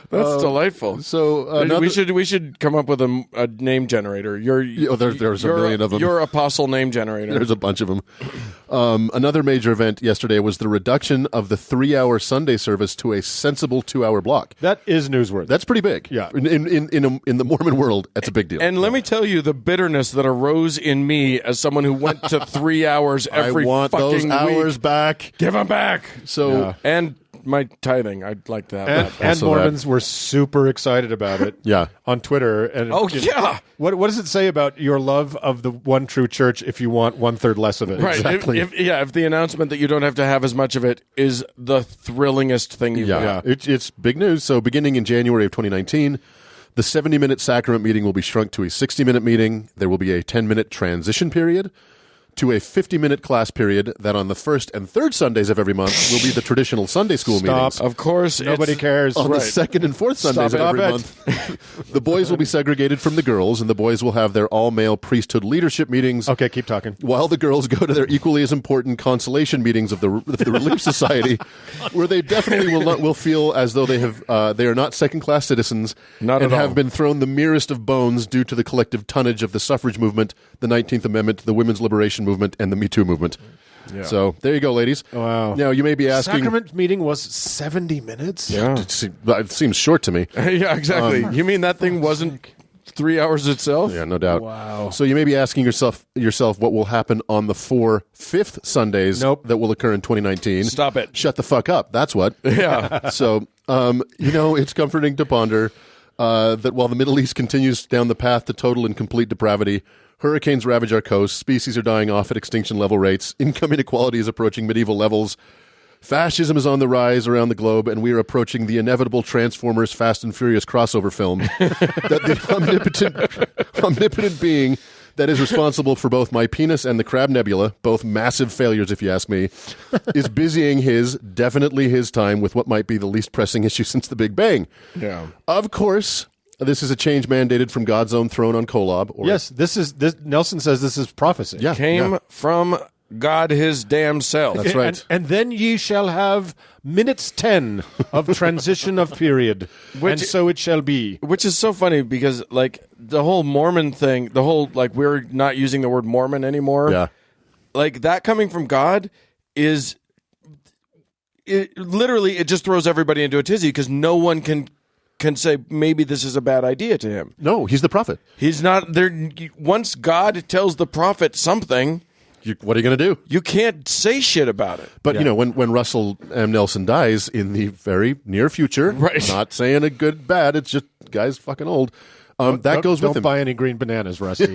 That's delightful. So we should come up with a name generator. there's a million of them. Your apostle name generator. There's a bunch of them. Another major event yesterday was the reduction of the 3-hour Sunday service to a sensible 2-hour block. That is newsworthy. That's pretty big. Yeah. In the Mormon world, that's a big deal. And let me tell you the bitterness that arose in me as someone who went to 3 hours every I want fucking those hours week. back. Give them back. So And my tithing. I'd like to have And, that. and Also Mormons were super excited about it. Yeah. On Twitter. And Oh, yeah. What does it say about your love of the one true church if you want 1/3 less of it? Right. Exactly. If the announcement that you don't have to have as much of it is the thrillingest thing you've Yeah, got. it's big news. So beginning in January of 2019, the 70-minute sacrament meeting will be shrunk to a 60-minute meeting. There will be a 10-minute transition period to a 50-minute class period that on the first and third Sundays of every month will be the traditional Sunday school meetings. Of course. Nobody it's- cares. On the second and fourth Sundays of Stop every it. month, the boys will be segregated from the girls, and the boys will have their all-male priesthood leadership meetings. Okay, keep talking. While the girls go to their equally as important consolation meetings of the Relief Society, where they definitely will feel as though they are not second-class citizens Not and at all. have been thrown the merest of bones due to the collective tonnage of the suffrage movement, the 19th Amendment, the women's liberation movement, and the Me Too movement. Yeah. So there you go, ladies. Wow. Now you may be asking. Sacrament meeting was 70 minutes? Yeah. It seems short to me. Yeah, exactly. You mean that thing wasn't 3 hours itself? Yeah, no doubt. Wow. So you may be asking yourself what will happen on the 4 fifth Sundays Nope. that will occur in 2019. Stop it. Shut the fuck up. That's what. Yeah. So, it's comforting to ponder that while the Middle East continues down the path to total and complete depravity, hurricanes ravage our coast, species are dying off at extinction level rates, income inequality is approaching medieval levels, fascism is on the rise around the globe, and we are approaching the inevitable Transformers Fast and Furious crossover film that the omnipotent being that is responsible for both my penis and the Crab Nebula, both massive failures if you ask me, is busying definitely his time with what might be the least pressing issue since the Big Bang. Yeah. Of course, this is a change mandated from God's own throne on Kolob. Yes, this. Nelson says this is prophecy. Yeah. Came from God his damn self. That's right. And then ye shall have minutes 10 of transition of period, and so it shall be. Which is so funny because, like, the whole Mormon thing, the whole, like, we're not using the word Mormon anymore. Yeah. Like, that coming from God is, literally, it just throws everybody into a tizzy because no one can say maybe this is a bad idea to him. No, he's the prophet. He's not there. Once God tells the prophet something, What are you going to do? you can't say shit about it. But, when Russell M. Nelson dies in the very near future, Right. not saying a good, bad, it's just, guy's fucking old. That goes with Don't him. buy any green bananas, Rusty.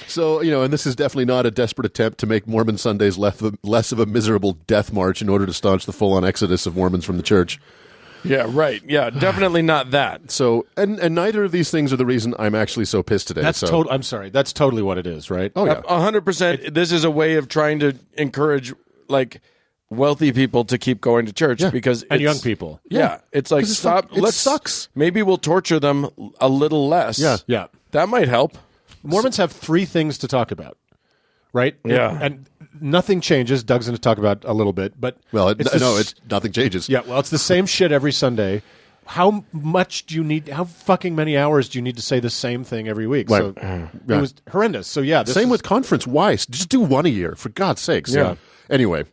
So, and this is definitely not a desperate attempt to make Mormon Sundays less of a miserable death march in order to staunch the full-on exodus of Mormons from the church. Yeah, right. Yeah, definitely not that. So, and neither of these things are the reason I'm actually so pissed today. That's so. I'm sorry. That's totally what it is, right? Oh, yeah. 100%. This is a way of trying to encourage, like, wealthy people to keep going to church because And it's- young people. Yeah, it's like 'Cause it's stop. it Let's sucks. Maybe we'll torture them a little less. Yeah. Yeah. that might help. Mormons have 3 things to talk about, right? Yeah. And nothing changes. Doug's going to talk about a little bit, but Well, it's nothing changes. yeah. Well, it's the same shit every Sunday. How much do you need? How fucking many hours do you need to say the same thing every week? Right. So it was horrendous. So yeah, this Same is- with conference. Why? Just do one a year, for God's sakes. Yeah. Anyway,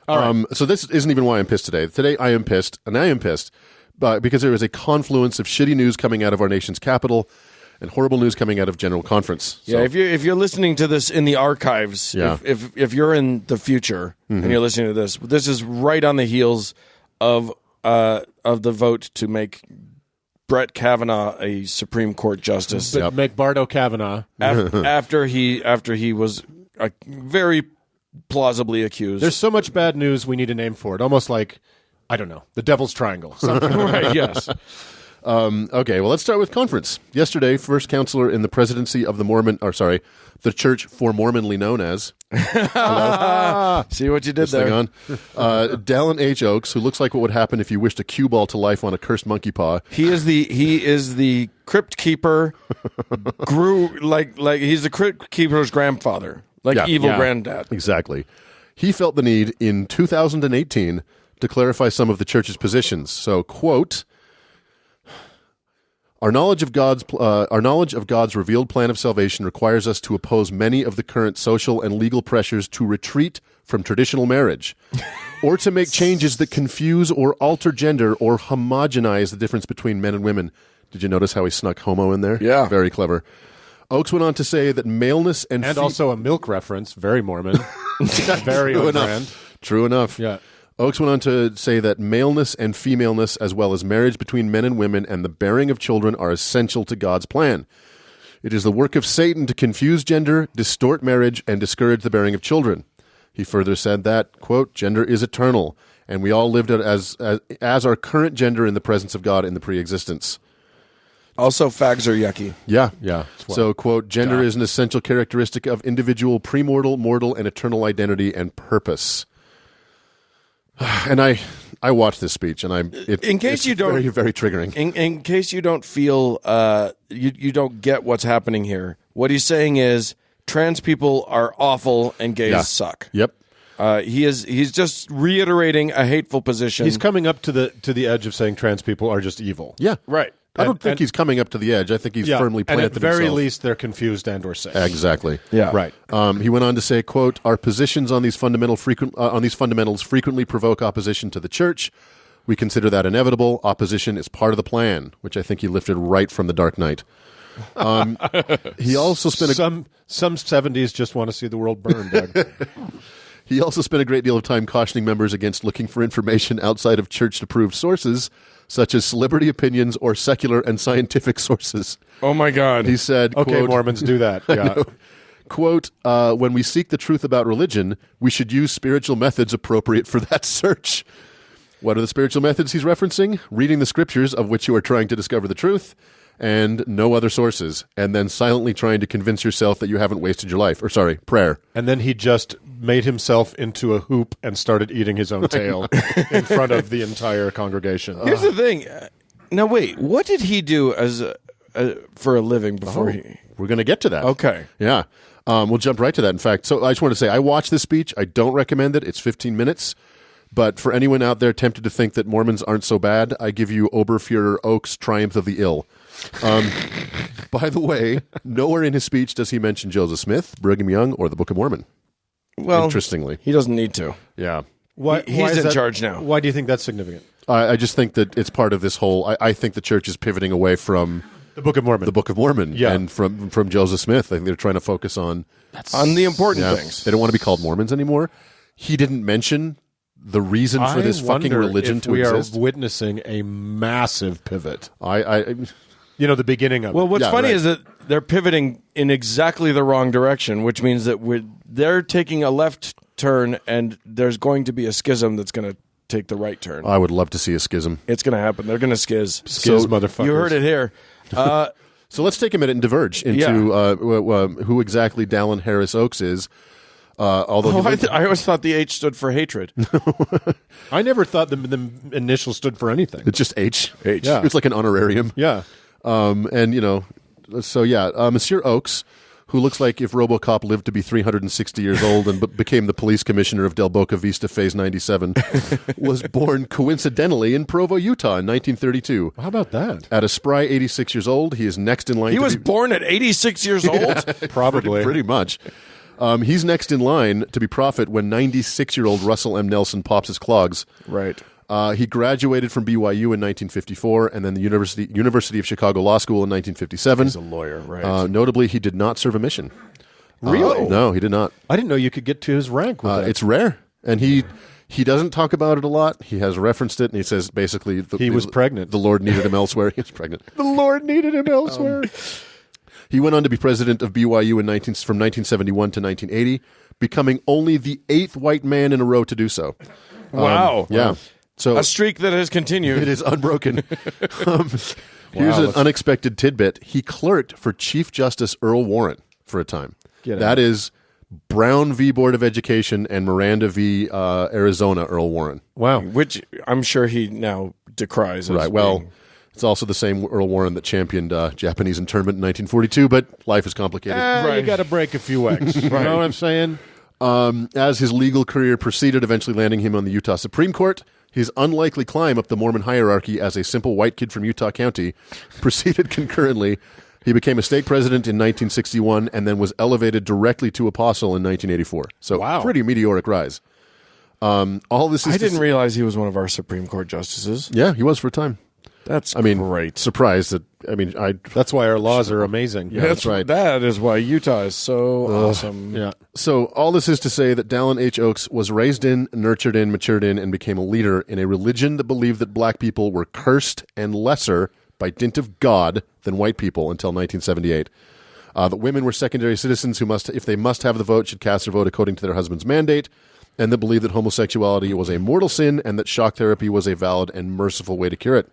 so this isn't even why I'm pissed today. Today I am pissed, and I am pissed because there is a confluence of shitty news coming out of our nation's capital and horrible news coming out of General Conference. Yeah, if you're listening to this in the archives, Yeah. if you're in the future and you're listening to this is right on the heels of the vote to make Brett Kavanaugh a Supreme Court justice but make Bardo Kavanaugh. after he was very plausibly accused. There's so much bad news. We need a name for it. Almost like I don't know, the Devil's Triangle. Something. right? Yes. Okay, well, let's start with conference. Yesterday, first counselor in the presidency of the church formerly known as See what you did thing there. on. Dallin H. Oaks, who looks like what would happen if you wished a cue ball to life on a cursed monkey paw. He is the crypt keeper. Grew like he's the crypt keeper's grandfather, like Yeah. evil Yeah. granddad. Exactly. He felt the need in 2018 to clarify some of the church's positions. So, quote, Our knowledge of God's revealed plan of salvation requires us to oppose many of the current social and legal pressures to retreat from traditional marriage, or to make changes that confuse or alter gender or homogenize the difference between men and women. Did you notice how he snuck homo in there? Yeah. Very clever. Oakes went on to say that maleness and And also a milk reference, very Mormon, very on brand. True enough. Yeah. Oakes went on to say that maleness and femaleness, as well as marriage between men and women and the bearing of children, are essential to God's plan. It is the work of Satan to confuse gender, distort marriage, and discourage the bearing of children. He further said that, quote, gender is eternal, and we all lived it as our current gender in the presence of God in the pre-existence. Also, fags are yucky. Yeah. Yeah. So, quote, gender is an essential characteristic of individual premortal, mortal, and eternal identity and purpose. And I watched this speech, and it's very, very triggering. In case you don't feel you don't get what's happening here, what he's saying is trans people are awful and gays suck. Yep. He's just reiterating a hateful position. He's coming up to the edge of saying trans people are just evil. Yeah. right. I don't think he's coming up to the edge. I think he's firmly planted and at very himself. least, they're confused and or sick. Exactly. Yeah. Right. He went on to say, quote, our positions on these fundamentals frequently provoke opposition to the church. We consider that inevitable. Opposition is part of the plan, which I think he lifted right from the Dark Knight. He also spent some 70s just want to see the world burn, Doug. He also spent a great deal of time cautioning members against looking for information outside of church-approved sources, such as celebrity opinions or secular and scientific sources. Oh my God. He said, Okay, quote, Mormons do that. Yeah. quote, when we seek the truth about religion, we should use spiritual methods appropriate for that search. What are the spiritual methods he's referencing? Reading the scriptures of which you are trying to discover the truth, and no other sources, and then silently trying to convince yourself that you haven't wasted your life. Prayer. And then he just made himself into a hoop and started eating his own tail in front of the entire congregation. Here's the thing. Now, wait. What did he do for a living before he? We're going to get to that. Okay. Yeah. We'll jump right to that. In fact, so I just want to say, I watched this speech. I don't recommend it. It's 15 minutes. But for anyone out there tempted to think that Mormons aren't so bad, I give you Oberfuhrer Oakes' Triumph of the Ill. By the way, nowhere in his speech does he mention Joseph Smith, Brigham Young, or the Book of Mormon. Well, Interestingly. he doesn't need to. Yeah. He's in charge now. Why do you think that's significant? I just think that it's part of this whole... I think the church is pivoting away from The Book of Mormon. the Book of Mormon Yeah. and from Joseph Smith. I think they're trying to focus on On the important things. They don't want to be called Mormons anymore. He didn't mention the reason for this fucking religion to exist. We are witnessing a massive pivot. I The beginning of Well, it. what's funny right. is that they're pivoting in exactly the wrong direction, which means that they're taking a left turn, and there's going to be a schism that's going to take the right turn. would love to see a schism. It's going to happen. They're going to skiz. Skiz, motherfuckers. You heard it here. So let's take a minute and diverge into who exactly Dallin Harris Oakes is. Although I always thought the H stood for hatred. I never thought the initials stood for anything. it's just H. H. Yeah. It's like an honorarium. Yeah. Monsieur Oakes, who looks like if RoboCop lived to be 360 years old and became the police commissioner of Del Boca Vista Phase 97, was born coincidentally in Provo, Utah in 1932. How about that? At a spry 86 years old, he is next in line He to was be... born at 86 years old. Probably. Pretty much. He's next in line to be prophet when 96-year-old Russell M. Nelson pops his clogs. Right. He graduated from BYU in 1954 and then the University of Chicago Law School in 1957. He's a lawyer, right? Notably, he did not serve a mission. Really? No, he did not. I didn't know you could get to his rank with that. It's rare. And he doesn't talk about it a lot. He has referenced it, and he says basically... He was pregnant. The Lord needed him elsewhere. He was pregnant. The Lord needed him elsewhere. He went on to be president of BYU from 1971 to 1980, becoming only the 8th white man in a row to do so. Wow. Yeah. So A streak that has continued. it is unbroken. Here's an unexpected tidbit. He clerked for Chief Justice Earl Warren for a time. That is Brown v. Board of Education and Miranda v. Arizona Earl Warren. Wow. Which I'm sure he now decries. As Right. Well, being- it's also the same Earl Warren that championed Japanese internment in 1942, but life is complicated. You got to break a few eggs. You know what I'm saying? As his legal career proceeded, eventually landing him on the Utah Supreme Court, his unlikely climb up the Mormon hierarchy as a simple white kid from Utah County proceeded concurrently. He became a state president in 1961 and then was elevated directly to apostle in 1984. So Wow. pretty meteoric rise. All this is I didn't realize he was one of our Supreme Court justices. Yeah, he was for a time. That's I mean, great. surprised that. I mean, That's why our laws are amazing. Yeah, that's right. That is why Utah is so awesome. Yeah. So all this is to say that Dallin H. Oakes was raised in, nurtured in, matured in, and became a leader in a religion that believed that black people were cursed and lesser by dint of God than white people until 1978. That women were secondary citizens who must, if they must have the vote, should cast their vote according to their husband's mandate, and that believed that homosexuality was a mortal sin and that shock therapy was a valid and merciful way to cure it.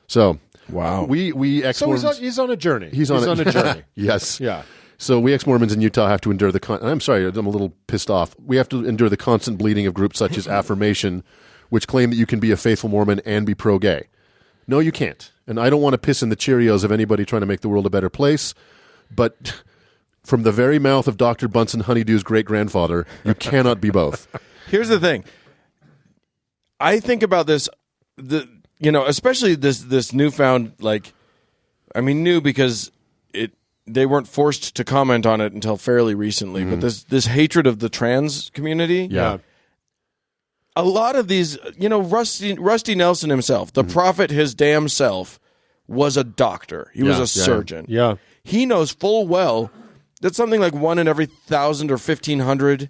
So, Wow. we ex-Mormons... He's on a journey. He's on a journey. Yes. Yeah. So we ex-Mormons in Utah have to endure I'm sorry, I'm a little pissed off. We have to endure the constant bleeding of groups such as Affirmation, which claim that you can be a faithful Mormon and be pro-gay. No, you can't. And I don't want to piss in the Cheerios of anybody trying to make the world a better place, but from the very mouth of Dr. Bunsen Honeydew's great-grandfather, you cannot be both. Here's the thing. I think about this, especially this newfound, new because they weren't forced to comment on it until fairly recently, but this hatred of the trans community. Yeah. A lot of these, Rusty Nelson himself, the prophet his damn self, was a doctor. He was a surgeon. Yeah. He knows full well that something like 1 in every 1,000 or 1,500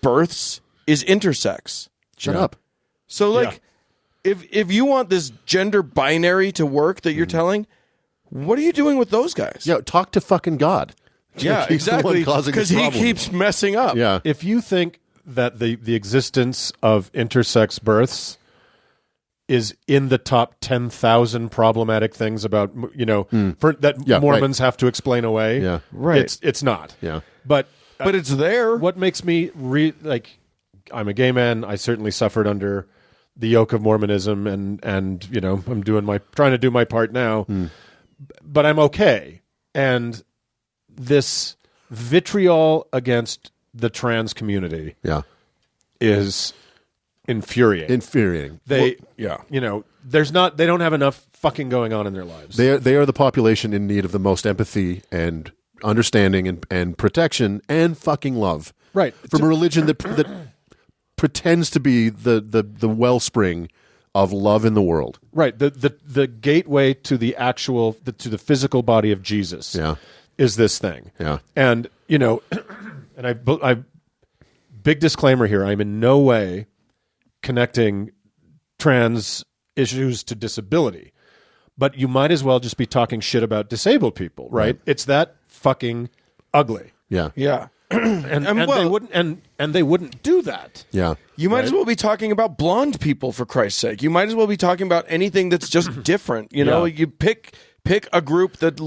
births is intersex. Shut up. So, if you want this gender binary to work that you're telling, what are you doing with those guys? Yeah, talk to fucking God. Yeah, He's the one exactly. causing Because this he problem. keeps messing up. Yeah. If you think that the existence of intersex births is in the top 10,000 problematic things about Mormons have to explain away, Yeah. Right. It's not. Yeah. But But it's there. what makes me I'm a gay man. I certainly suffered under the yoke of Mormonism, and I'm trying to do my part now, but I'm okay. And this vitriol against the trans community Yeah. is infuriating. Infuriating. They Yeah. they don't have enough fucking going on in their lives. They are the population in need of the most empathy and understanding and protection and fucking love. Right. From a religion that pretends to be the wellspring of love in the world. Right. The gateway to the actual to the physical body of Jesus Yeah. is this thing. Yeah. And and I big disclaimer here, I'm in no way connecting trans issues to disability. But you might as well just be talking shit about disabled people, right? It's that fucking ugly. Yeah. Yeah. And they wouldn't do that. Yeah. You might as well be talking about blonde people, for Christ's sake. You might as well be talking about anything that's just different. Yeah. You pick a group that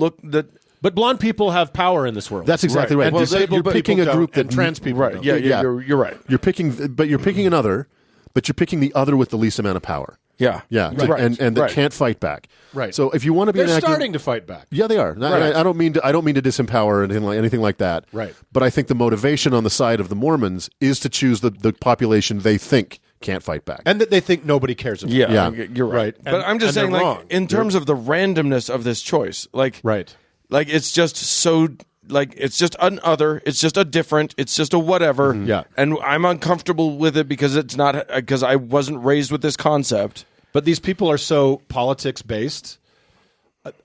But blonde people have power in this world. That's exactly right. And Well, disabled you're picking people a group don't, and that- trans people right. don't. Yeah, Yeah. you're right. You're picking another, but you're picking the other with the least amount of power. Yeah. Yeah. Right. And that Right. can't fight back. Right. So if you want to be They're an active, starting to fight back. Yeah, they are. I don't mean to disempower or anything like that. Right. But I think the motivation on the side of the Mormons is to choose the population they think can't fight back. And that they think nobody cares about. Yeah, Yeah. you're right. Right. But And- I'm just and saying, they're like, wrong. in terms of the randomness of this choice, Right. like it's just so, like, it's just an other, it's just a different, it's just a whatever. Yeah. And I'm uncomfortable with it because because I wasn't raised with this concept. But these people are so politics based.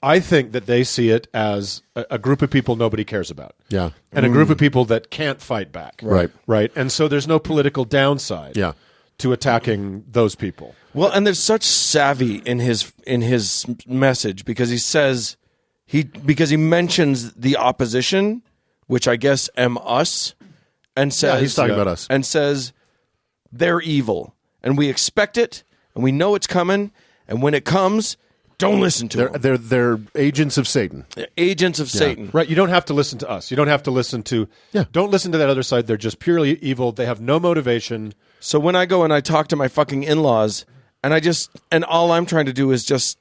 I think that they see it as a group of people nobody cares about. Yeah. And a group of people that can't fight back. Right. Right. And so there's no political downside Yeah. to attacking those people. Well, and there's such savvy in his message because he mentions the opposition, which I guess am us, and says he's talking about us. and says they're evil and we expect it and we know it's coming, and when it comes, don't listen to them. They're agents of Satan. Agents of Satan. Right. You don't have to listen to us. You don't have to listen to. Yeah. Don't listen to that other side. They're just purely evil. They have no motivation. So when I go and I talk to my fucking in-laws, and all I'm trying to do is just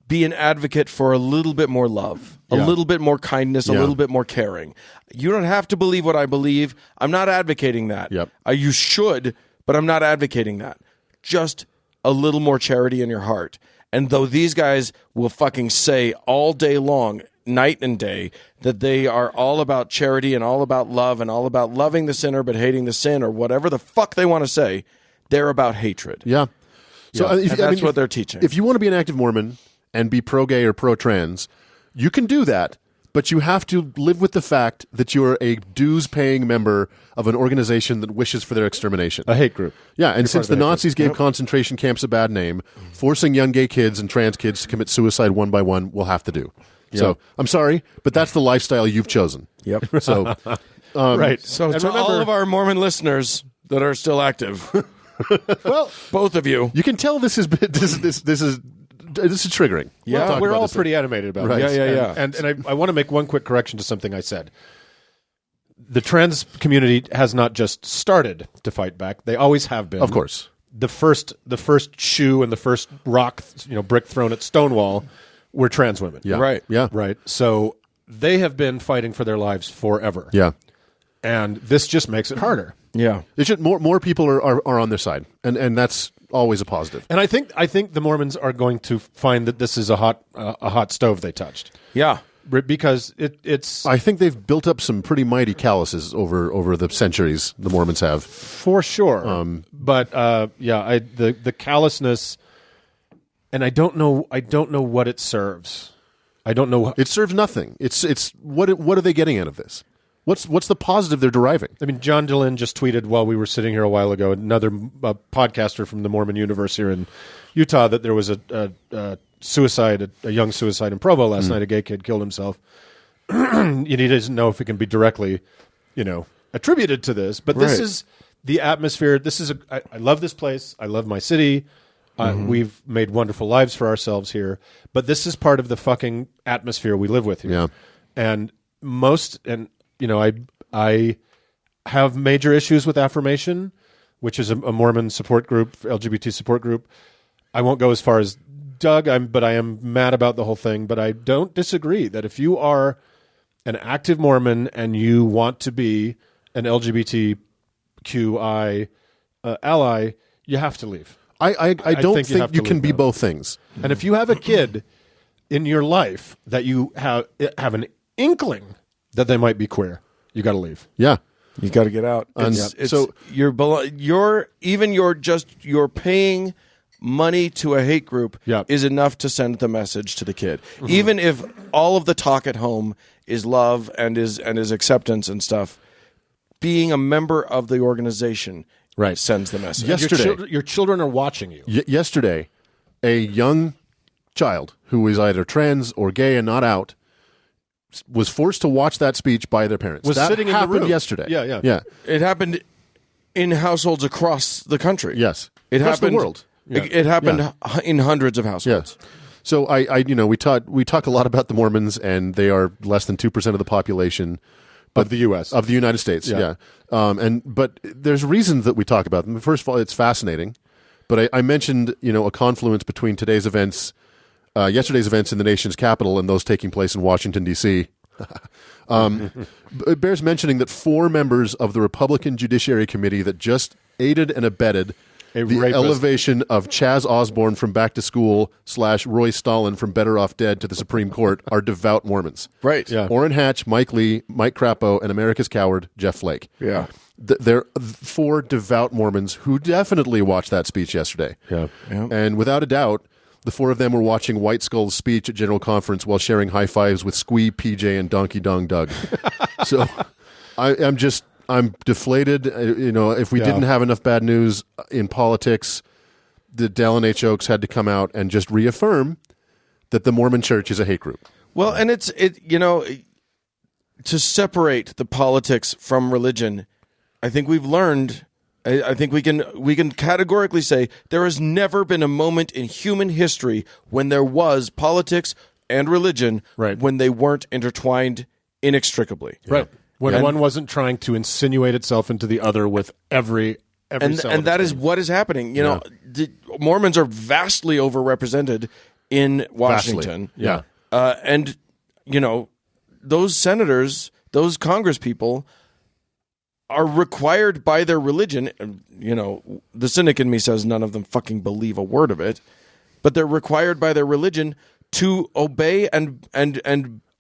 be an advocate for a little bit more love, a Yeah. little bit more kindness, a Yeah. little bit more caring. You don't have to believe what I believe. I'm not advocating that. Yep. You should, but I'm not advocating that. Just a little more charity in your heart. And though these guys will fucking say all day long, night and day, that they are all about charity and all about love and all about loving the sinner but hating the sin, or whatever the fuck they want to say, they're about hatred. Yeah. So And that's what they're teaching. If you want to be an active Mormon and be pro-gay or pro-trans, you can do that, but you have to live with the fact that you're a dues-paying member of an organization that wishes for their extermination. A hate group. Yeah, and since the Nazis gave concentration camps a bad name, forcing young gay kids and trans kids to commit suicide one by one will have to do. So I'm sorry, but that's the lifestyle you've chosen. Yep. So, Right. So And to remember- all of our Mormon listeners that are still active, Well, both of you. you can tell this is triggering. Yeah, We'll talk we're about all this pretty animated about Right. this. Yeah. And I want to make one quick correction to something I said. The trans community has not just started to fight back; they always have been. Of course. the first shoe and the first rock, brick thrown at Stonewall were trans women. Yeah. Right. Yeah. Right. So they have been fighting for their lives forever. Yeah. And this just makes it harder. Yeah. It should more people are on their side, and that's always a positive. And I think the Mormons are going to find that this is a hot stove they touched. Yeah. Because it's I think they've built up some pretty mighty calluses over the centuries. The Mormons have. for sure. But the callousness, and I don't know what it serves. I don't know. It serves nothing. It's what are they getting out of this? What's the positive they're deriving? I mean, John Dillon just tweeted while we were sitting here a while ago, another podcaster from the Mormon Universe here in Utah, that there was a young suicide in Provo last night. A gay kid killed himself. He doesn't know if it can be directly, attributed to this, but this Right. is the atmosphere. This is I love this place. I love my city. We've made wonderful lives for ourselves here, but this is part of the fucking atmosphere we live with here. Yeah. And I have major issues with Affirmation, which is a Mormon support group, LGBT support group. I won't go as far as Doug, but I am mad about the whole thing. But I don't disagree that if you are an active Mormon and you want to be an LGBTQI ally, you have to leave. I don't think you have think you to can leave be now. both things. And if you have a kid in your life that you have an inkling that they might be queer, you got to leave. Yeah. You got to get out. And so- you're paying money to a hate group Yeah. is enough to send the message to the kid. Even if all of the talk at home is love and is acceptance and stuff, being a member of the organization sends the message. Yes. Yesterday- Your children are watching you. Yesterday, a young child who was either trans or gay and not out was forced to watch that speech by their parents. Was that sitting in the happened room. yesterday. Yeah. It happened in households across the country. Yes. It Across happened the world. It happened in hundreds of households. Yes. So we talk a lot about the Mormons, and they are less than 2% of the population Of the U.S. of the United States. Yeah. But there's reasons that we talk about them. First of all, it's fascinating. But I mentioned a confluence between yesterday's events in the nation's capital and those taking place in Washington D.C. It bears mentioning that 4 members of the Republican Judiciary Committee that just aided and abetted A the rapist. elevation of Chaz Osborne from Back to School / Roy Stalin from Better Off Dead to the Supreme Court are devout Mormons. Right. Yeah. Orrin Hatch, Mike Lee, Mike Crapo, and America's Coward, Jeff Flake. Yeah. They're 4 devout Mormons who definitely watched that speech yesterday. Yeah. And without a doubt, the 4 of them were watching White Skull's speech at General Conference while sharing high fives with Squee, PJ, and Donkey Dong Doug. So I'm deflated. If we didn't have enough bad news in politics, the Dallin H. Oaks had to come out and just reaffirm that the Mormon Church is a hate group. Well, and to separate the politics from religion, I think we've learned. I think we can categorically say there has never been a moment in human history when there was politics and religion when they weren't intertwined inextricably. Right. When one wasn't trying to insinuate itself into the other with every cell And of that its is what is happening. The Mormons are vastly overrepresented in Washington. Yeah. And those senators, those Congress people are required by their religion. The cynic in me says none of them fucking believe a word of it, but they're required by their religion to obey and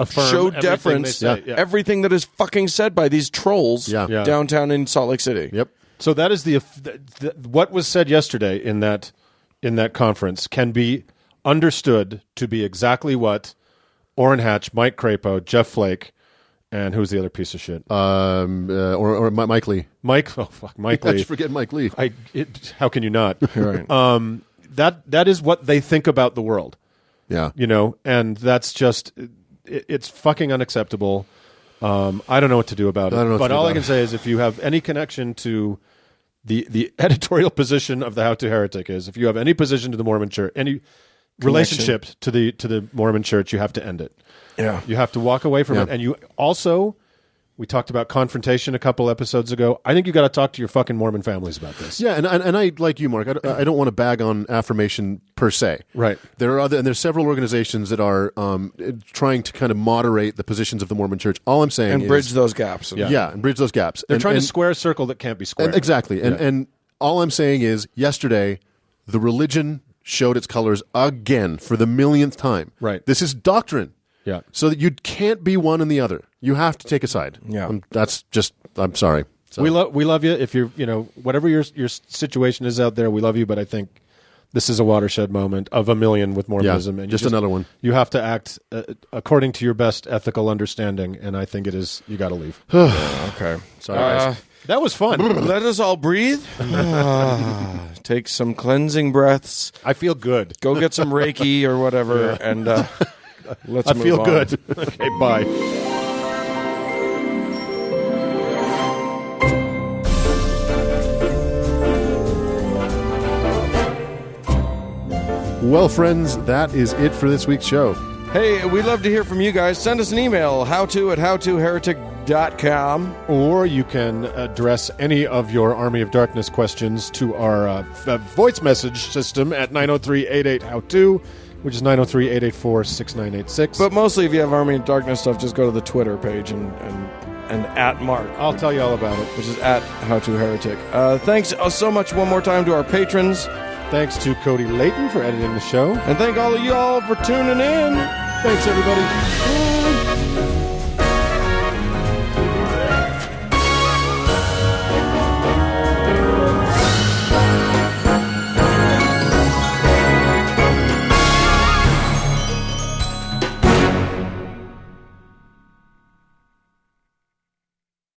Affirm show everything deference they say, yeah. everything that is fucking said by these trolls Yeah. Yeah. downtown in Salt Lake City. Yep. So that is what was said yesterday in that in that conference can be understood to be exactly what Orrin Hatch, Mike Crapo, Jeff Flake, and who's the other piece of shit? Or Mike Lee. Mike I Lee. forget Mike Lee. How can you not? Right. That is what they think about the world. Yeah. And that's just it's fucking unacceptable. I don't know what to do about it. But all I can say is if you have any connection to the editorial position of the How to Heretic is if you have any position to the Mormon Church, any relationship to the Mormon Church, you have to end it. Yeah. You have to walk away from it. And you also, we talked about confrontation a couple episodes ago. I think you got to talk to your fucking Mormon families about this. Yeah, and I like you, Mark. I don't want to bag on affirmation per se. Right. There's several organizations that are trying to kind of moderate the positions of the Mormon Church. All I'm saying And is bridge those gaps. and bridge those gaps. They're trying to square a circle that can't be squared. Exactly. And all I'm saying is yesterday the religion showed its colors again for the millionth time. Right. This is doctrine. Yeah. So that you can't be one and the other. You have to take a side. Yeah. I'm sorry. So. We love you. If you're, whatever your situation is out there, we love you. But I think this is a watershed moment of a million with Mormonism. Yeah, And just another one. You have to act according to your best ethical understanding. And I think it is, you got to leave. Okay. Sorry, guys. That was fun. Let us all breathe. Take some cleansing breaths. I feel good. Go get some Reiki or whatever, and let's I move feel on. good. Okay, bye. Well, friends, that is it for this week's show. Hey, we'd love to hear from you guys. Send us an email, howto@howtoheretic.com. Or you can address any of your Army of Darkness questions to our voice message system at 903-88-HOW-TO, which is 903-884-6986. But mostly, if you have Army of Darkness stuff, just go to the Twitter page and at Mark, I'll tell you all about it. which is at howtoheretic. Thanks so much one more time to our patrons. Thanks to Cody Layton for editing the show. And thank all of you all for tuning in. Thanks, everybody. Bye.